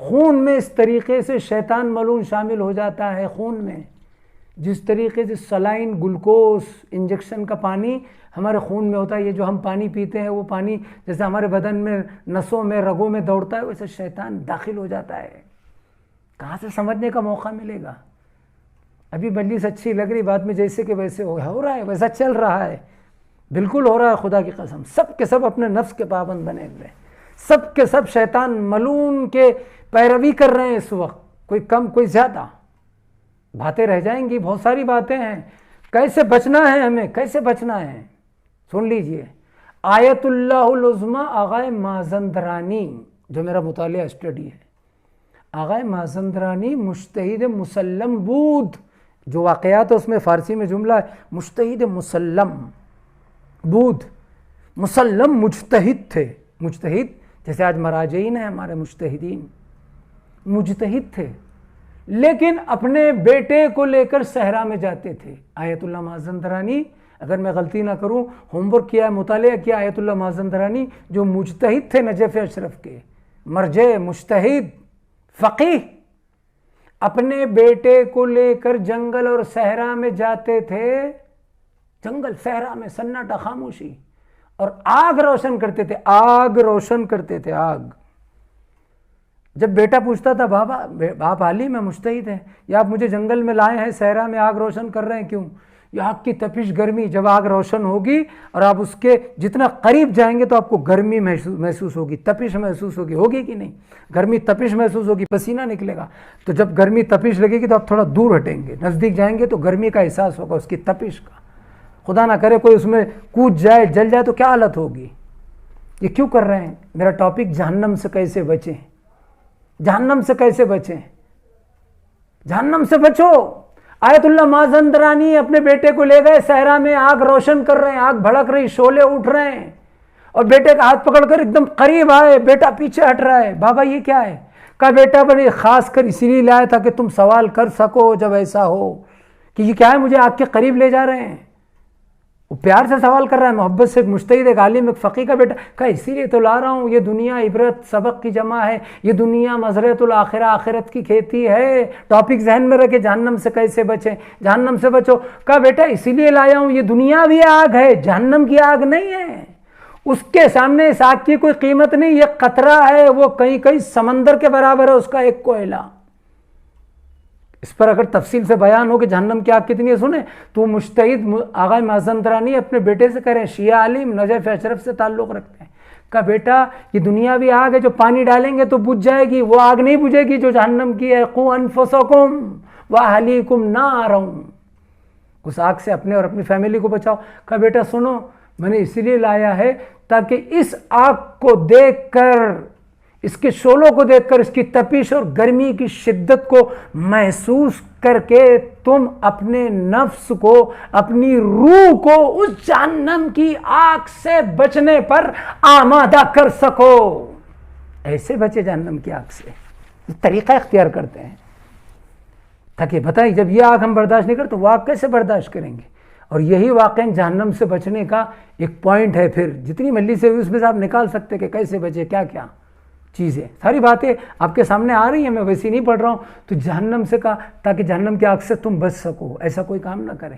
خون میں اس طریقے سے شیطان ملعون شامل ہو جاتا ہے خون میں، جس طریقے سے سلائن، گلوکوز انجیکشن کا پانی ہمارے خون میں ہوتا ہے، یہ جو ہم پانی پیتے ہیں وہ پانی جیسے ہمارے بدن میں نسوں میں رگوں میں دوڑتا ہے، ویسے شیطان داخل ہو جاتا ہے۔ کہاں سے سمجھنے کا موقع ملے گا؟ ابھی مجلس اچھی لگ رہی، بعد میں جیسے کہ ویسے ہو رہا ہے، ویسا چل رہا ہے، بالکل ہو رہا ہے۔ خدا کی قسم سب کے سب اپنے نفس کے پابند بنے ہوئے ہیں، سب کے سب شیطان ملعون کے پیروی کر رہے ہیں اس وقت، کوئی کم کوئی زیادہ۔ باتیں رہ جائیں گی، بہت ساری باتیں ہیں، کیسے بچنا ہے ہمیں، کیسے بچنا ہے، سن لیجئے۔ آیت اللہ العظمیٰ آغائے مازندرانی، جو میرا مطالعہ اسٹڈی ہے، آغائے مازندرانی مجتہد مسلم بود، جو واقعات ہے اس میں فارسی میں جملہ ہے مجتہد مسلم بود، مسلم مجتہد تھے، مجتہد جیسے آج مراجعین ہیں ہمارے مجتہدین، مجتہد تھے، لیکن اپنے بیٹے کو لے کر صحرا میں جاتے تھے۔ آیت اللہ مازندرانی، اگر میں غلطی نہ کروں، ہوم ورک کیا ہے، مطالعہ کیا، آیت اللہ مازندرانی جو مجتہد تھے نجف اشرف کے، مرجع، مجتہد، فقیہ، اپنے بیٹے کو لے کر جنگل اور صحرا میں جاتے تھے، جنگل صحرا میں سناٹا، خاموشی، اور آگ روشن کرتے تھے، آگ روشن کرتے تھے، آگ۔ جب بیٹا پوچھتا تھا بابا آپ عالم ہیں، مجتہد ہیں، یا آپ مجھے جنگل میں لائے ہیں، صحرا میں آگ روشن کر رہے ہیں، کیوں؟ یہ آگ کی تپش، گرمی، جب آگ روشن ہوگی اور آپ اس کے جتنا قریب جائیں گے تو آپ کو گرمی محسوس ہوگی، تپش محسوس ہوگی، ہوگی کہ نہیں؟ گرمی تپش محسوس ہوگی، پسینہ نکلے گا، تو جب گرمی تپش لگے گی تو آپ تھوڑا دور ہٹیں گے، نزدیک جائیں گے تو گرمی کا احساس ہوگا، اس کی تپش کا۔ خدا نہ کرے کوئی اس میں کود جائے، جل جائے تو کیا حالت ہوگی؟ یہ کیوں کر رہے ہیں؟ میرا ٹاپک جہنم سے کیسے بچیں، جہنم سے کیسے بچیں، جہنم سے بچو۔ آیت اللہ مازندرانی اپنے بیٹے کو لے گئے صحرا میں، آگ روشن کر رہے ہیں، آگ بھڑک رہی، شعلے اٹھ رہے ہیں، اور بیٹے کا ہاتھ پکڑ کر ایک دم قریب آئے، بیٹا پیچھے ہٹ رہا ہے، بابا یہ کیا ہے؟ کہا بیٹا بڑے خاص کر اسی لیے لایا تھا کہ تم سوال کر سکو جب ایسا ہو کہ یہ کیا ہے، مجھے آگ کے قریب لے جا رہے ہیں۔ وہ پیار سے سوال کر رہا ہے، محبت سے، ایک مجتہد، ایک عالم، ایک فقیہ کا بیٹا۔ کہا اسی لیے تو لا رہا ہوں، یہ دنیا عبرت سبق کی جمع ہے، یہ دنیا مزرعۃ الآخرہ، آخرت کی کھیتی ہے۔ ٹاپک ذہن میں رکھے، جہنم سے کیسے بچیں، جہنم سے بچو۔ کہا بیٹا اسی لیے لایا ہوں، یہ دنیا بھی آگ ہے، جہنم کی آگ نہیں ہے، اس کے سامنے اس آگ کی کوئی قیمت نہیں، یہ قطرہ ہے، وہ کئی سمندر کے برابر ہے اس کا ایک کوئلہ۔ اس پر اگر تفصیل سے بیان ہو کہ جہنم کی آگ کتنی ہے، سنیں تو مجتہد آغائے مازندرانی اپنے بیٹے سے کریں، شیعہ عالم نجف اشرف سے تعلق رکھتے ہیں۔ کہا بیٹا یہ دنیا بھی آگ ہے، جو پانی ڈالیں گے تو بجھ جائے گی، وہ آگ نہیں بجھے گی جو جہنم کی ہے۔ قوا انفسکم واہلیکم نارا، اس آگ سے اپنے اور اپنی فیملی کو بچاؤ۔ کہا بیٹا سنو، میں نے اسی لیے لایا ہے تاکہ اس آگ کو دیکھ کر، اس کے شعلوں کو دیکھ کر، اس کی تپش اور گرمی کی شدت کو محسوس کر کے تم اپنے نفس کو، اپنی روح کو اس جہنم کی آگ سے بچنے پر آمادہ کر سکو۔ ایسے بچے جہنم کی آگ سے، یہ طریقہ اختیار کرتے ہیں تاکہ بتائیں جب یہ آگ ہم برداشت نہیں کرتے تو وہ آگ کیسے برداشت کریں گے؟ اور یہی واقعاً جہنم سے بچنے کا ایک پوائنٹ ہے۔ پھر جتنی ملی سے اس میں سے آپ نکال سکتے کہ کیسے بچے، کیا کیا چیزیں، ساری باتیں آپ کے سامنے آ رہی ہیں، میں ویسے نہیں پڑھ رہا ہوں۔ تو جہنم سے کہا تاکہ جہنم کی آگ سے تم بچ سکو، ایسا کوئی کام نہ کریں۔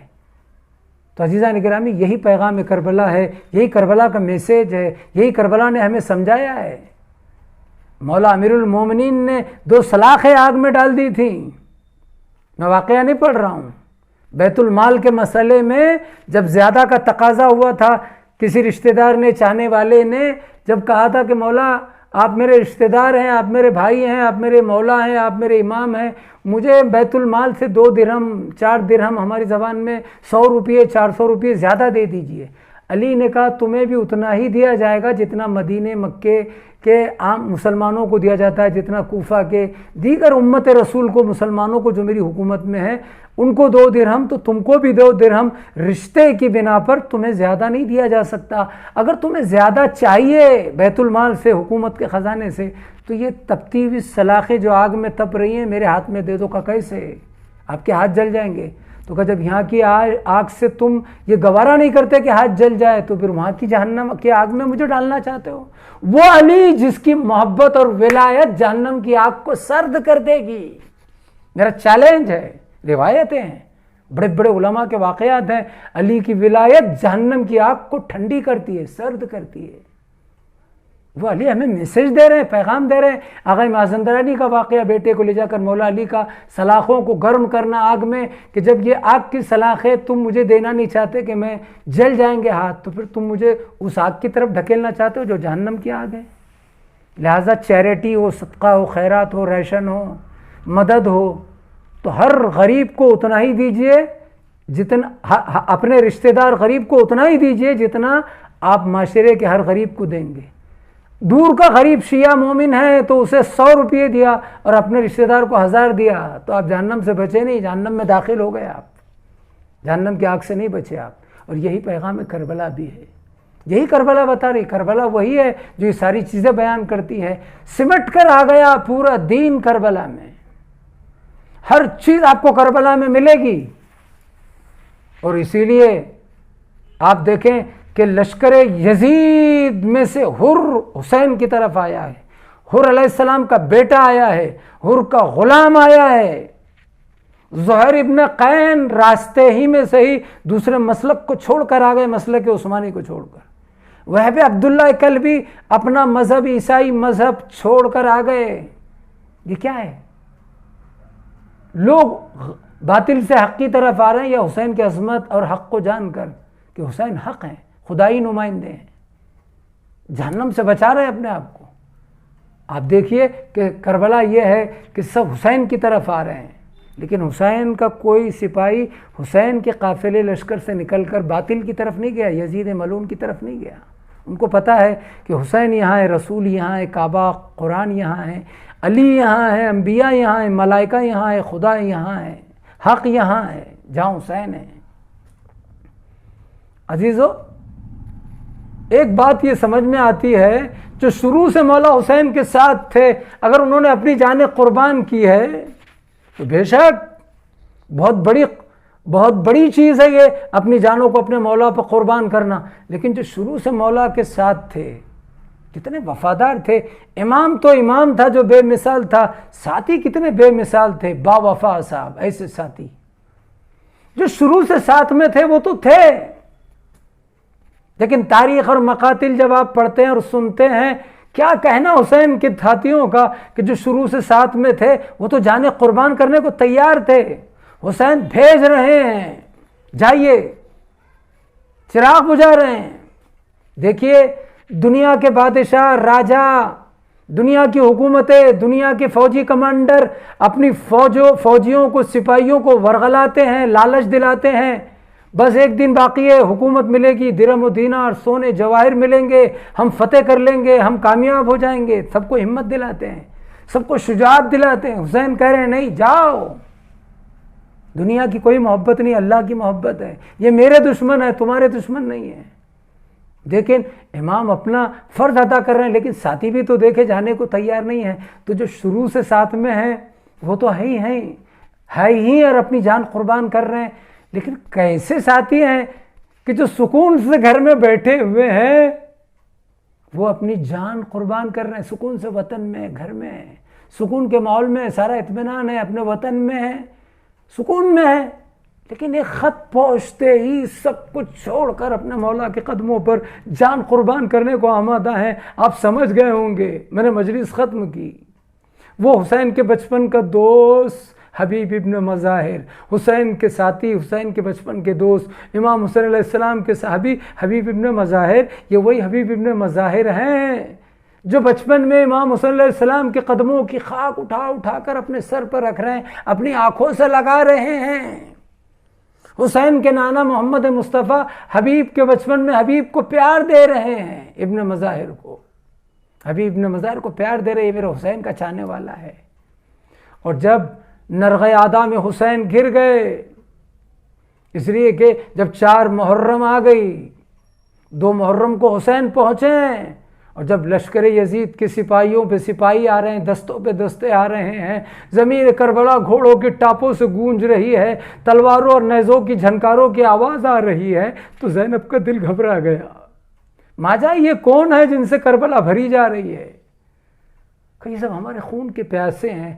تو عزیزان گرامی، یہی پیغام کربلا ہے، یہی کربلا کا میسیج ہے، یہی کربلا نے ہمیں سمجھایا ہے۔ مولا امیر المومنین نے 2 سلاخیں آگ میں ڈال دی تھیں، میں واقعہ نہیں پڑھ رہا ہوں۔ بیت المال کے مسئلے میں جب زیادہ کا تقاضا ہوا تھا، کسی رشتہ دار نے، چاہنے والے نے جب کہا تھا کہ مولا آپ میرے رشتہ دار ہیں، آپ میرے بھائی ہیں، آپ میرے مولا ہیں، آپ میرے امام ہیں، مجھے بیت المال سے 2 درہم 4 درہم، ہماری زبان میں 100 روپئے 400 روپئے زیادہ دے دیجئے۔ علی نے کہا تمہیں بھی اتنا ہی دیا جائے گا جتنا مدینے مکے کے عام مسلمانوں کو دیا جاتا ہے، جتنا کوفہ کے دیگر امت رسول کو، مسلمانوں کو جو میری حکومت میں ہے ان کو 2 درہم، تو تم کو بھی 2 درہم، رشتے کی بنا پر تمہیں زیادہ نہیں دیا جا سکتا۔ اگر تمہیں زیادہ چاہیے بیت المال سے، حکومت کے خزانے سے، تو یہ تپتی ہوئی سلاخیں جو آگ میں تپ رہی ہیں میرے ہاتھ میں دے دو۔ کا کیسے؟ آپ کے ہاتھ جل جائیں گے۔ تو کہا جب یہاں کی آگ سے تم یہ گوارا نہیں کرتے کہ ہاتھ جل جائے تو پھر وہاں کی جہنم کی آگ میں مجھے ڈالنا چاہتے ہو؟ وہ علی جس کی محبت اور ولایت جہنم کی آگ کو سرد کر دے گی، میرا چیلنج ہے۔ روایتیں ہیں، بڑے بڑے علماء کے واقعات ہیں، علی کی ولایت جہنم کی آگ کو ٹھنڈی کرتی ہے، سرد کرتی ہے۔ وہ علی ہمیں میسج دے رہے ہیں، پیغام دے رہے ہیں۔ آغا مازندرانی کا واقعہ، بیٹے کو لے جا کر مولا علی کا سلاخوں کو گرم کرنا آگ میں، کہ جب یہ آگ کی سلاخیں تم مجھے دینا نہیں چاہتے کہ میں جل جائیں گے ہاتھ، تو پھر تم مجھے اس آگ کی طرف ڈھکیلنا چاہتے ہو جو جہنم کی آگ ہے۔ لہٰذا چیریٹی ہو، صدقہ ہو، خیرات ہو، ریشن ہو، مدد ہو، تو ہر غریب کو اتنا ہی دیجئے جتنا، اپنے رشتہ دار غریب کو اتنا ہی دیجئے جتنا آپ معاشرے کے ہر غریب کو دیں گے۔ دور کا غریب شیعہ مومن ہے تو اسے 100 روپئے دیا اور اپنے رشتہ دار کو 1000 دیا تو آپ جہنم سے بچے نہیں، جہنم میں داخل ہو گئے، آپ جہنم کی آگ سے نہیں بچے آپ۔ اور یہی پیغام کربلا بھی ہے، یہی کربلا بتا رہی۔ کربلا وہی ہے جو یہ ساری چیزیں بیان کرتی ہے، سمٹ کر آ گیا پورا دین کربلا میں، ہر چیز آپ کو کربلا میں ملے گی۔ اور اسی لیے آپ دیکھیں کہ لشکر یزید میں سے حر حسین کی طرف آیا ہے، حر علیہ السلام کا بیٹا آیا ہے، حر کا غلام آیا ہے۔ زہیر ابن قین راستے ہی میں سے ہی دوسرے مسلک کو چھوڑ کر آ گئے، مسلک عثمانی کو چھوڑ کر۔ وہب عبداللہ کلبی اپنا مذہب عیسائی مذہب چھوڑ کر آ گئے۔ یہ کیا ہے؟ لوگ باطل سے حق کی طرف آ رہے ہیں یا حسین کی عظمت اور حق کو جان کر کہ حسین حق ہیں، خدائی نمائندے ہیں، جہنم سے بچا رہے ہیں اپنے آپ کو۔ آپ دیکھیے کہ کربلا یہ ہے کہ سب حسین کی طرف آ رہے ہیں، لیکن حسین کا کوئی سپاہی حسین کے قافلے لشکر سے نکل کر باطل کی طرف نہیں گیا، یزید ملعون کی طرف نہیں گیا۔ ان کو پتہ ہے کہ حسین یہاں ہے، رسول یہاں ہے، کعبہ قرآن یہاں ہے، علی یہاں ہے، انبیاء یہاں ہیں، ملائکہ یہاں ہے، خدا یہاں ہے، حق یہاں ہے، جہاں حسین ہے۔ عزیزو، ایک بات یہ سمجھ میں آتی ہے، جو شروع سے مولا حسین کے ساتھ تھے، اگر انہوں نے اپنی جانیں قربان کی ہے تو بے شک بہت بڑی چیز ہے یہ، اپنی جانوں کو اپنے مولا پر قربان کرنا۔ لیکن جو شروع سے مولا کے ساتھ تھے، کتنے وفادار تھے۔ امام تو امام تھا جو بے مثال تھا، ساتھی کتنے بے مثال تھے، با وفا صاحب، ایسے ساتھی جو شروع سے ساتھ میں تھے وہ تو تھے۔ لیکن تاریخ اور مقاتل جب آپ پڑھتے ہیں اور سنتے ہیں، کیا کہنا حسین کے ساتھیوں کا کہ جو شروع سے ساتھ میں تھے وہ تو جانیں قربان کرنے کو تیار تھے۔ حسین بھیج رہے ہیں، جائیے، چراغ بجھا رہے ہیں۔ دیکھیے، دنیا کے بادشاہ، راجہ، دنیا کی حکومتیں، دنیا کے فوجی کمانڈر اپنی فوجیوں کو، سپاہیوں کو ورغلاتے ہیں، لالچ دلاتے ہیں، بس ایک دن باقی ہے، حکومت ملے گی، درہم و دینار، سونے جواہر ملیں گے، ہم فتح کر لیں گے، ہم کامیاب ہو جائیں گے۔ سب کو ہمت دلاتے ہیں، سب کو شجاعت دلاتے ہیں۔ حسین کہہ رہے ہیں نہیں، جاؤ، دنیا کی کوئی محبت نہیں، اللہ کی محبت ہے، یہ میرے دشمن ہے، تمہارے دشمن نہیں ہے۔ لیکن امام اپنا فرض ادا کر رہے ہیں، لیکن ساتھی بھی تو دیکھے جانے کو تیار نہیں ہے۔ تو جو شروع سے ساتھ میں ہیں وہ تو ہے ہی اور اپنی جان قربان کر رہے ہیں، لیکن کیسے ساتھی ہیں کہ جو سکون سے گھر میں بیٹھے ہوئے ہیں وہ اپنی جان قربان کر رہے ہیں، سکون سے وطن میں، گھر میں، سکون کے ماحول میں، سارا اطمینان ہے، اپنے وطن میں ہے، سکون میں ہے، لیکن ایک خط پہنچتے ہی سب کچھ چھوڑ کر اپنے مولا کے قدموں پر جان قربان کرنے کو آمادہ ہیں۔ آپ سمجھ گئے ہوں گے، میں نے مجلس ختم کی۔ وہ حسین کے بچپن کا دوست حبیب ابن مظاہر، حسین کے ساتھی، حسین کے بچپن کے دوست، امام حسین علیہ السلام کے صحابی حبیب ابن مظاہر، یہ وہی حبیب ابن مظاہر ہیں جو بچپن میں امام حسین علیہ السلام کے قدموں کی خاک اٹھا کر اپنے سر پر رکھ رہے ہیں، اپنی آنکھوں سے لگا رہے ہیں۔ حسین کے نانا محمد مصطفیٰ حبیب کے بچپن میں حبیب کو پیار دے رہے ہیں، ابن مظاہر کو، حبیب ابن مظاہر کو پیار دے رہے ہیں، یہ میرے حسین کا چاہنے والا ہے۔ اور جب نرغ عادا میں حسین گر گئے، اس لیے کہ جب 4 محرم آ گئی، 2 محرم کو حسین پہنچے اور جب لشکر یزید کے سپاہیوں پہ سپاہی آ رہے ہیں، دستوں پہ دستے آ رہے ہیں، زمین کربلا گھوڑوں کی ٹاپوں سے گونج رہی ہے، تلواروں اور نیزوں کی جھنکاروں کی آواز آ رہی ہے، تو زینب کا دل گھبرا گیا۔ ماجا یہ کون ہے جن سے کربلا بھری جا رہی ہے؟ کہ یہ سب ہمارے خون کے پیاسے ہیں۔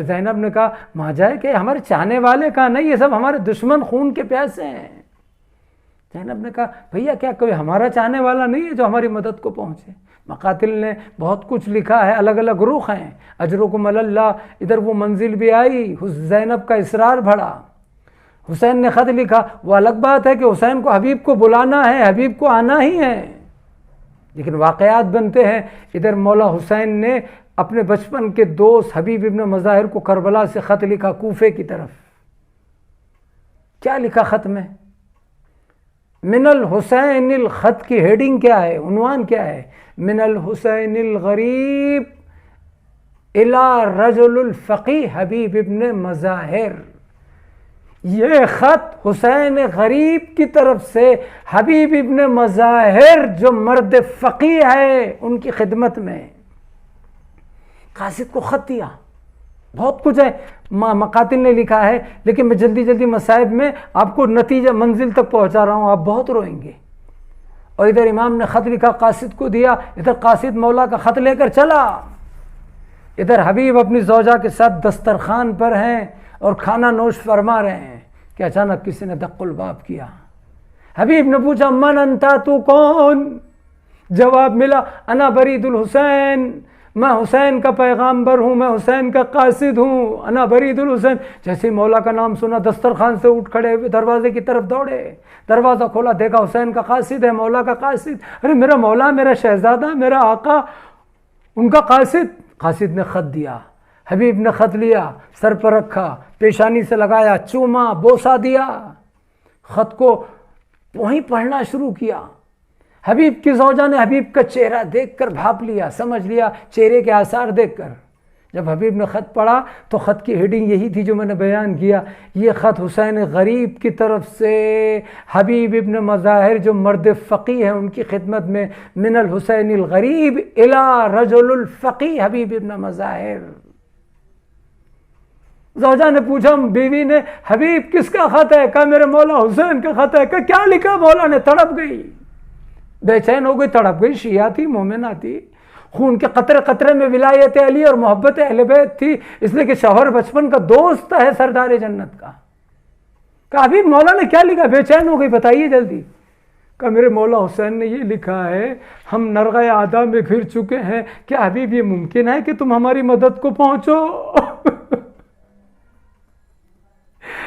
زینب نے کہا ماجا کہ ہمارے چاہنے والے کا نہیں، یہ سب ہمارے دشمن خون کے پیاسے ہیں۔ زینب نے کہا بھیا کیا کوئی ہمارا چاہنے والا نہیں ہے جو ہماری مدد کو پہنچے؟ مقاتل نے بہت کچھ لکھا ہے، الگ الگ رخ ہیں، اجرکم اللہ، ادھر وہ منزل بھی آئی، زینب کا اصرار بڑھا، حسین نے خط لکھا۔ وہ الگ بات ہے کہ حسین کو حبیب کو بلانا ہے، حبیب کو آنا ہی ہے، لیکن واقعات بنتے ہیں۔ ادھر مولا حسین نے اپنے بچپن کے دوست حبیب ابن مظاہر کو کربلا سے خط لکھا کوفے کی طرف۔ کیا لکھا خط میں؟ من الحسین، الخط کی ہیڈنگ کیا ہے، عنوان کیا ہے؟ من الحسین الغریب الی رجل الفقی حبیب ابن مظاہر۔ یہ خط حسین غریب کی طرف سے حبیب ابن مظاہر جو مرد فقی ہے ان کی خدمت میں۔ قاصد کو خط دیا، بہت کچھ ہے مقاتل نے لکھا ہے، لیکن میں جلدی جلدی مصائب میں آپ کو نتیجہ منزل تک پہنچا رہا ہوں، آپ بہت روئیں گے۔ اور ادھر امام نے خط لکھا، قاصد کو دیا، ادھر قاصد مولا کا خط لے کر چلا۔ ادھر حبیب اپنی زوجہ کے ساتھ دسترخوان پر ہیں اور کھانا نوش فرما رہے ہیں کہ اچانک کسی نے دق الباب کیا۔ حبیب نے پوچھا من انتا، تو کون؟ جواب ملا انا برید الحسین، میں حسین کا پیغامبر ہوں، میں حسین کا قاصد ہوں، انا برید الحسین۔ جیسے ہی مولا کا نام سنا دسترخوان سے اٹھ کھڑے ہوئے دروازے کی طرف دوڑے، دروازہ کھولا، دیکھا حسین کا قاصد ہے، مولا کا قاصد۔ ارے میرا مولا، میرا شہزادہ، میرا آقا، ان کا قاصد۔ قاصد نے خط دیا، حبیب نے خط لیا، سر پر رکھا، پیشانی سے لگایا، چوما، بوسہ دیا، خط کو وہیں پڑھنا شروع کیا۔ حبیب کی زوجہ نے حبیب کا چہرہ دیکھ کر بھاپ لیا، سمجھ لیا چہرے کے آثار دیکھ کر۔ جب حبیب نے خط پڑھا تو خط کی ہیڈنگ یہی تھی جو میں نے بیان کیا، یہ خط حسین غریب کی طرف سے حبیب ابن مظاہر جو مرد فقی ہیں ان کی خدمت میں، من الحسین الغریب الی رجل الفقی حبیب ابن مظاہر۔ زوجہ نے پوچھا بیوی نے حبیب کس کا خط ہے؟ کہا میرے مولا حسین کا خط ہے۔ کہا کیا لکھا؟ مولا نے تڑپ گئی، بے چین ہو گئی، تڑپ گئی۔ شیعہ تھی، مومنہ تھی، خون کے قطرے قطرے میں ولایت علی اور محبت اہل بیت تھی، اس لیے کہ شوہر بچپن کا دوست ہے سردار جنت کا۔ کہا ابھی مولا نے کیا لکھا؟ بے چین ہو گئی، بتائیے جلدی۔ کہا میرے مولا حسین نے یہ لکھا ہے ہم نرغہ اعداء میں گھر چکے ہیں، کیا حبیب یہ ممکن ہے کہ تم ہماری مدد کو پہنچو؟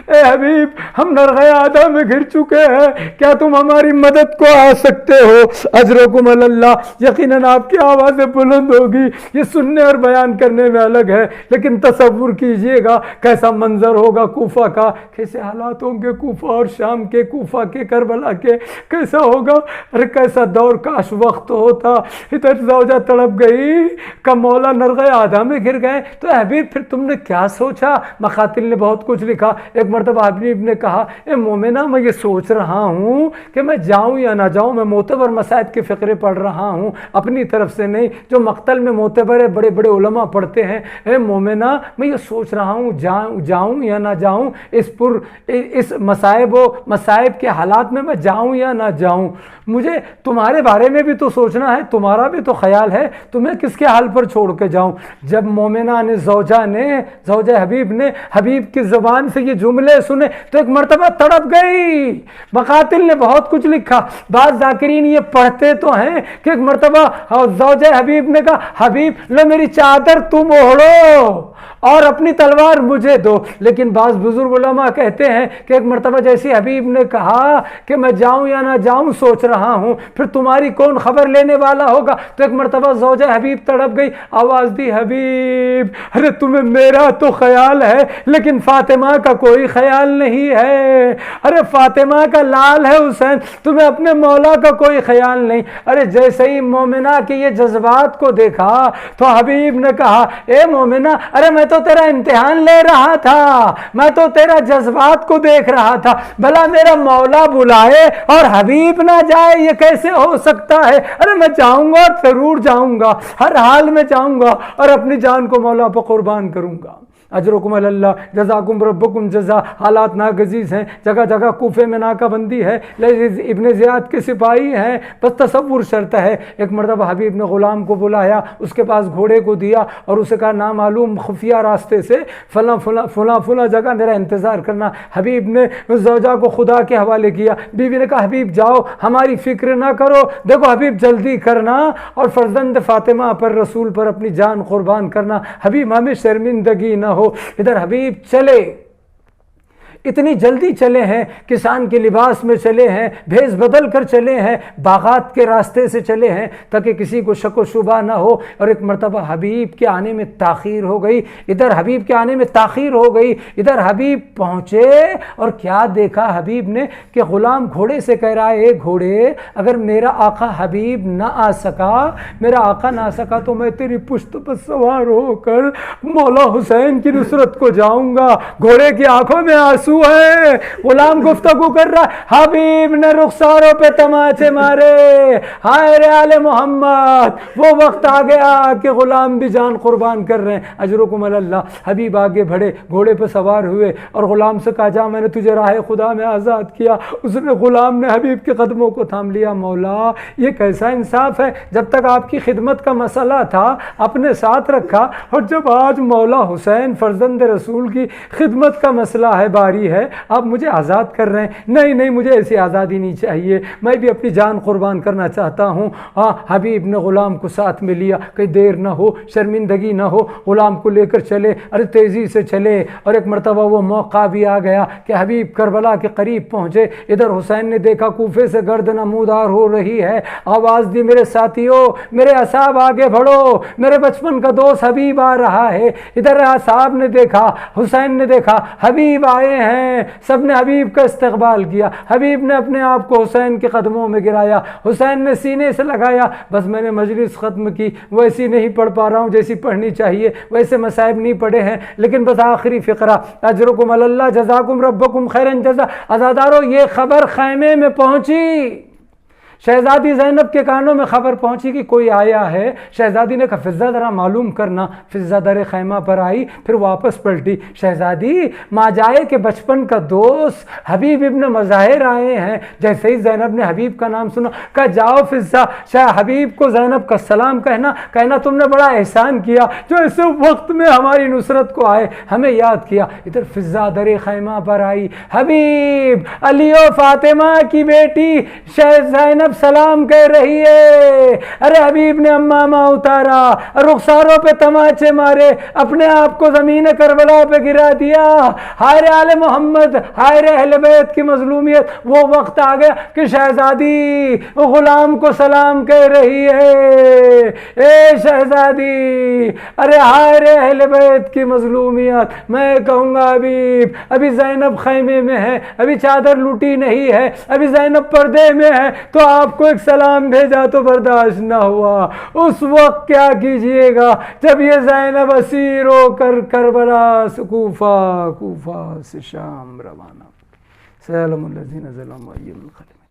اے حبیب ہم نرغہ اعداء میں گھر چکے ہیں، کیا تم ہماری مدد کو آ سکتے ہو؟ اجرکم اللہ، یقیناً آپ کی آوازیں بلند ہوگی، یہ سننے اور بیان کرنے میں الگ ہے، لیکن تصور کیجئے گا کیسا منظر ہوگا کوفہ کا، کیسے حالات ہوں گے کوفہ اور شام کے، کوفہ کے، کربلا کے، کیسا ہوگا؟ ارے کیسا دور، کاش وقت ہوتا۔ ادھر زوجہ تڑپ گئی کہ مولا نرغہ اعداء میں گر گئے، تو حبیب پھر تم نے کیا سوچا؟ مقاتل نے بہت کچھ لکھا۔ ایک مرتبہ حبیب نے کہا اے مومنہ میں یہ سوچ رہا ہوں کہ میں جاؤں یا نہ جاؤں، میں معتبر مسائب کے فقرے پڑھ رہا ہوں، اپنی طرف سے نہیں، جو مقتل میں معتبر بڑے بڑے علماء پڑھتے ہیں۔ اے مومنہ میں یہ سوچ رہا ہوں جاؤں یا نہ جاؤں، اس مسائب کے حالات میں جاؤں یا نہ جاؤں۔ مجھے تمہارے بارے میں بھی تو سوچنا ہے، تمہارا بھی تو خیال ہے، تمہیں کس کے حال پر چھوڑ کے جاؤں؟ جب مومنہ نے زوجہ حبیب نے حبیب کی زبان سے یہ جملے سنے تو ایک مرتبہ تڑپ گئی۔ مقاتل نے بہت کچھ لکھا، بعض ذاکرین یہ پڑھتے تو ہیں کہ ایک مرتبہ زوجہ حبیب نے کہا حبیب لو میری چادر تم اوڑھو اور اپنی تلوار مجھے دو، لیکن بعض بزرگ علماء کہتے ہیں کہ ایک مرتبہ جیسی حبیب نے کہا کہ میں جاؤں یا نہ جاؤں سوچ رہا ہوں، پھر تمہاری کون خبر لینے والا ہوگا؟ تو ایک مرتبہ زوجہ حبیب تڑپ گئی، آواز دی حبیب ارے تمہیں میرا تو خیال ہے لیکن فاطمہ کا کوئی خیال نہیں ہے، ارے فاطمہ کا لال ہے حسین، تمہیں اپنے مولا کا کوئی خیال نہیں۔ ارے جیسے ہی مومنہ کے یہ جذبات کو دیکھا تو حبیب نے کہا اے مومنہ ارے میں تو تیرا امتحان لے رہا تھا، میں تو تیرا جذبات کو دیکھ رہا تھا، بھلا میرا مولا بلائے اور حبیب نہ جائے، یہ کیسے ہو سکتا ہے؟ ارے میں جاؤں گا، ضرور جاؤں گا، ہر حال میں جاؤں گا اور اپنی جان کو مولا پہ قربان کروں گا۔ اجرکم اللہ، جزاکم ربکم جزا۔ حالات ناگزیر ہیں، جگہ جگہ کوفے میں ناکہ بندی ہے، ابن زیاد کے سپاہی ہیں، بس تصور شرط ہے۔ ایک مرتبہ حبیب نے غلام کو بلایا، اس کے پاس گھوڑے کو دیا اور اسے کہا نامعلوم خفیہ راستے سے فلاں فلاں فلاں فلاں جگہ میرا انتظار کرنا۔ حبیب نے زوجہ کو خدا کے حوالے کیا، بیوی نے کہا حبیب جاؤ، ہماری فکر نہ کرو، دیکھو حبیب جلدی کرنا اور فرزند فاطمہ پر، رسول پر اپنی جان قربان کرنا، حبیب ہمیں شرمندگی نہ ہو۔ ادھر حبیب چلے، اتنی جلدی چلے ہیں، کسان کے لباس میں چلے ہیں، بھیس بدل کر چلے ہیں، باغات کے راستے سے چلے ہیں تاکہ کسی کو شک و شبہ نہ ہو۔ اور ایک مرتبہ حبیب کے آنے میں تاخیر ہو گئی، ادھر حبیب کے آنے میں تاخیر ہو گئی، ادھر حبیب پہنچے اور کیا دیکھا حبیب نے کہ غلام گھوڑے سے کہہ رہا ہے اے گھوڑے، اگر میرا آقا حبیب نہ آ سکا، میرا آقا نہ آ سکا تو میں تیری پشت پر سوار ہو کر مولا حسین کی نصرت کو جاؤں گا۔ گھوڑے کی آنکھوں میں آنسو ہے، غلام گفتگو کر رہا ہے، حبیب نے رخساروں پہ تماچے مارے، ہائے رے آل محمد، وہ وقت آ گیا کہ غلام بھی جان قربان کر رہے ہیں۔ اجرکم اللہ۔ حبیب آگے بڑھے، گھوڑے پہ سوار ہوئے اور غلام سے کہا جا میں نے تجھے راہ خدا میں آزاد کیا۔ اس نے، غلام نے حبیب کے قدموں کو تھام لیا، مولا یہ کیسا انصاف ہے، جب تک آپ کی خدمت کا مسئلہ تھا اپنے ساتھ رکھا، اور جب آج مولا حسین فرزند رسول کی خدمت کا مسئلہ ہے، باری ہے، آپ مجھے آزاد کر رہے ہیں۔ نہیں نہیں، مجھے ایسی آزادی نہیں چاہیے، میں بھی اپنی جان قربان کرنا چاہتا ہوں۔ حبیب نے غلام کو ساتھ میں لیا کہ دیر نہ ہو، شرمندگی نہ ہو، غلام کو لے کر چلے، ارے تیزی سے چلے۔ اور ایک مرتبہ وہ موقع بھی آ گیا کہ حبیب کربلا کے قریب پہنچے، ادھر حسین نے دیکھا کوفے سے گرد نمودار ہو رہی ہے، آواز دی میرے ساتھیوں، میرے اصحاب آگے بڑھو، میرے بچپن کا دوست حبیب آ رہا ہے۔ ادھر اصحاب نے دیکھا، حسین نے دیکھا، حبیب آئے ہیں، سب نے حبیب کا استقبال کیا، حبیب نے اپنے آپ کو حسین کے قدموں میں گرایا، حسین نے سینے سے لگایا۔ بس میں نے مجلس ختم کی، ویسی نہیں پڑھ پا رہا ہوں جیسی پڑھنی چاہیے، ویسے مصائب نہیں پڑھے ہیں، لیکن بس آخری فقرہ، اجرکم اللہ، جزاکم ربکم خیرن جزا۔ عزادارو، یہ خبر خیمے میں پہنچی، شہزادی زینب کے کانوں میں خبر پہنچی کہ کوئی آیا ہے۔ شہزادی نے کہا فضہ ذرا معلوم کرنا، فضہ در خیمہ پر آئی، پھر واپس پلٹی، شہزادی ماں جائے کہ بچپن کا دوست حبیب ابن مظاہر آئے ہیں۔ جیسے ہی زینب نے حبیب کا نام سنا، کہا جاؤ فضہ، شاہ حبیب کو زینب کا سلام کہنا تم نے بڑا احسان کیا جو اس وقت میں ہماری نصرت کو آئے، ہمیں یاد کیا۔ ادھر فضہ در خیمہ پر آئی، حبیب، علی و فاطمہ کی بیٹی زینب سلام کہہ رہی ہے۔ ارے حبیب نے امامہ اتارا، رخساروں پہ تماچے مارے، اپنے آپ کو زمین کربلا پہ گرا دیا۔ ہائے آل محمد، ہائے اہل بیت کی مظلومیت۔ وہ وقت آ گیا کہ شہزادی غلام کو سلام کہہ رہی ہے، اے شہزادی، ارے ہائے اہل بیت کی مظلومیت۔ میں کہوں گا حبیب، ابھی زینب خیمے میں ہے، ابھی چادر لوٹی نہیں ہے، ابھی زینب پردے میں ہے، تو آپ کو ایک سلام بھیجا تو برداشت نہ ہوا۔ اس وقت کیا کیجئے گا جب یہ زینب اسیر ہو کر کربلا سے کوفہ سے شام روانہ؟ سیعلم الذین ظلموا أی منقلب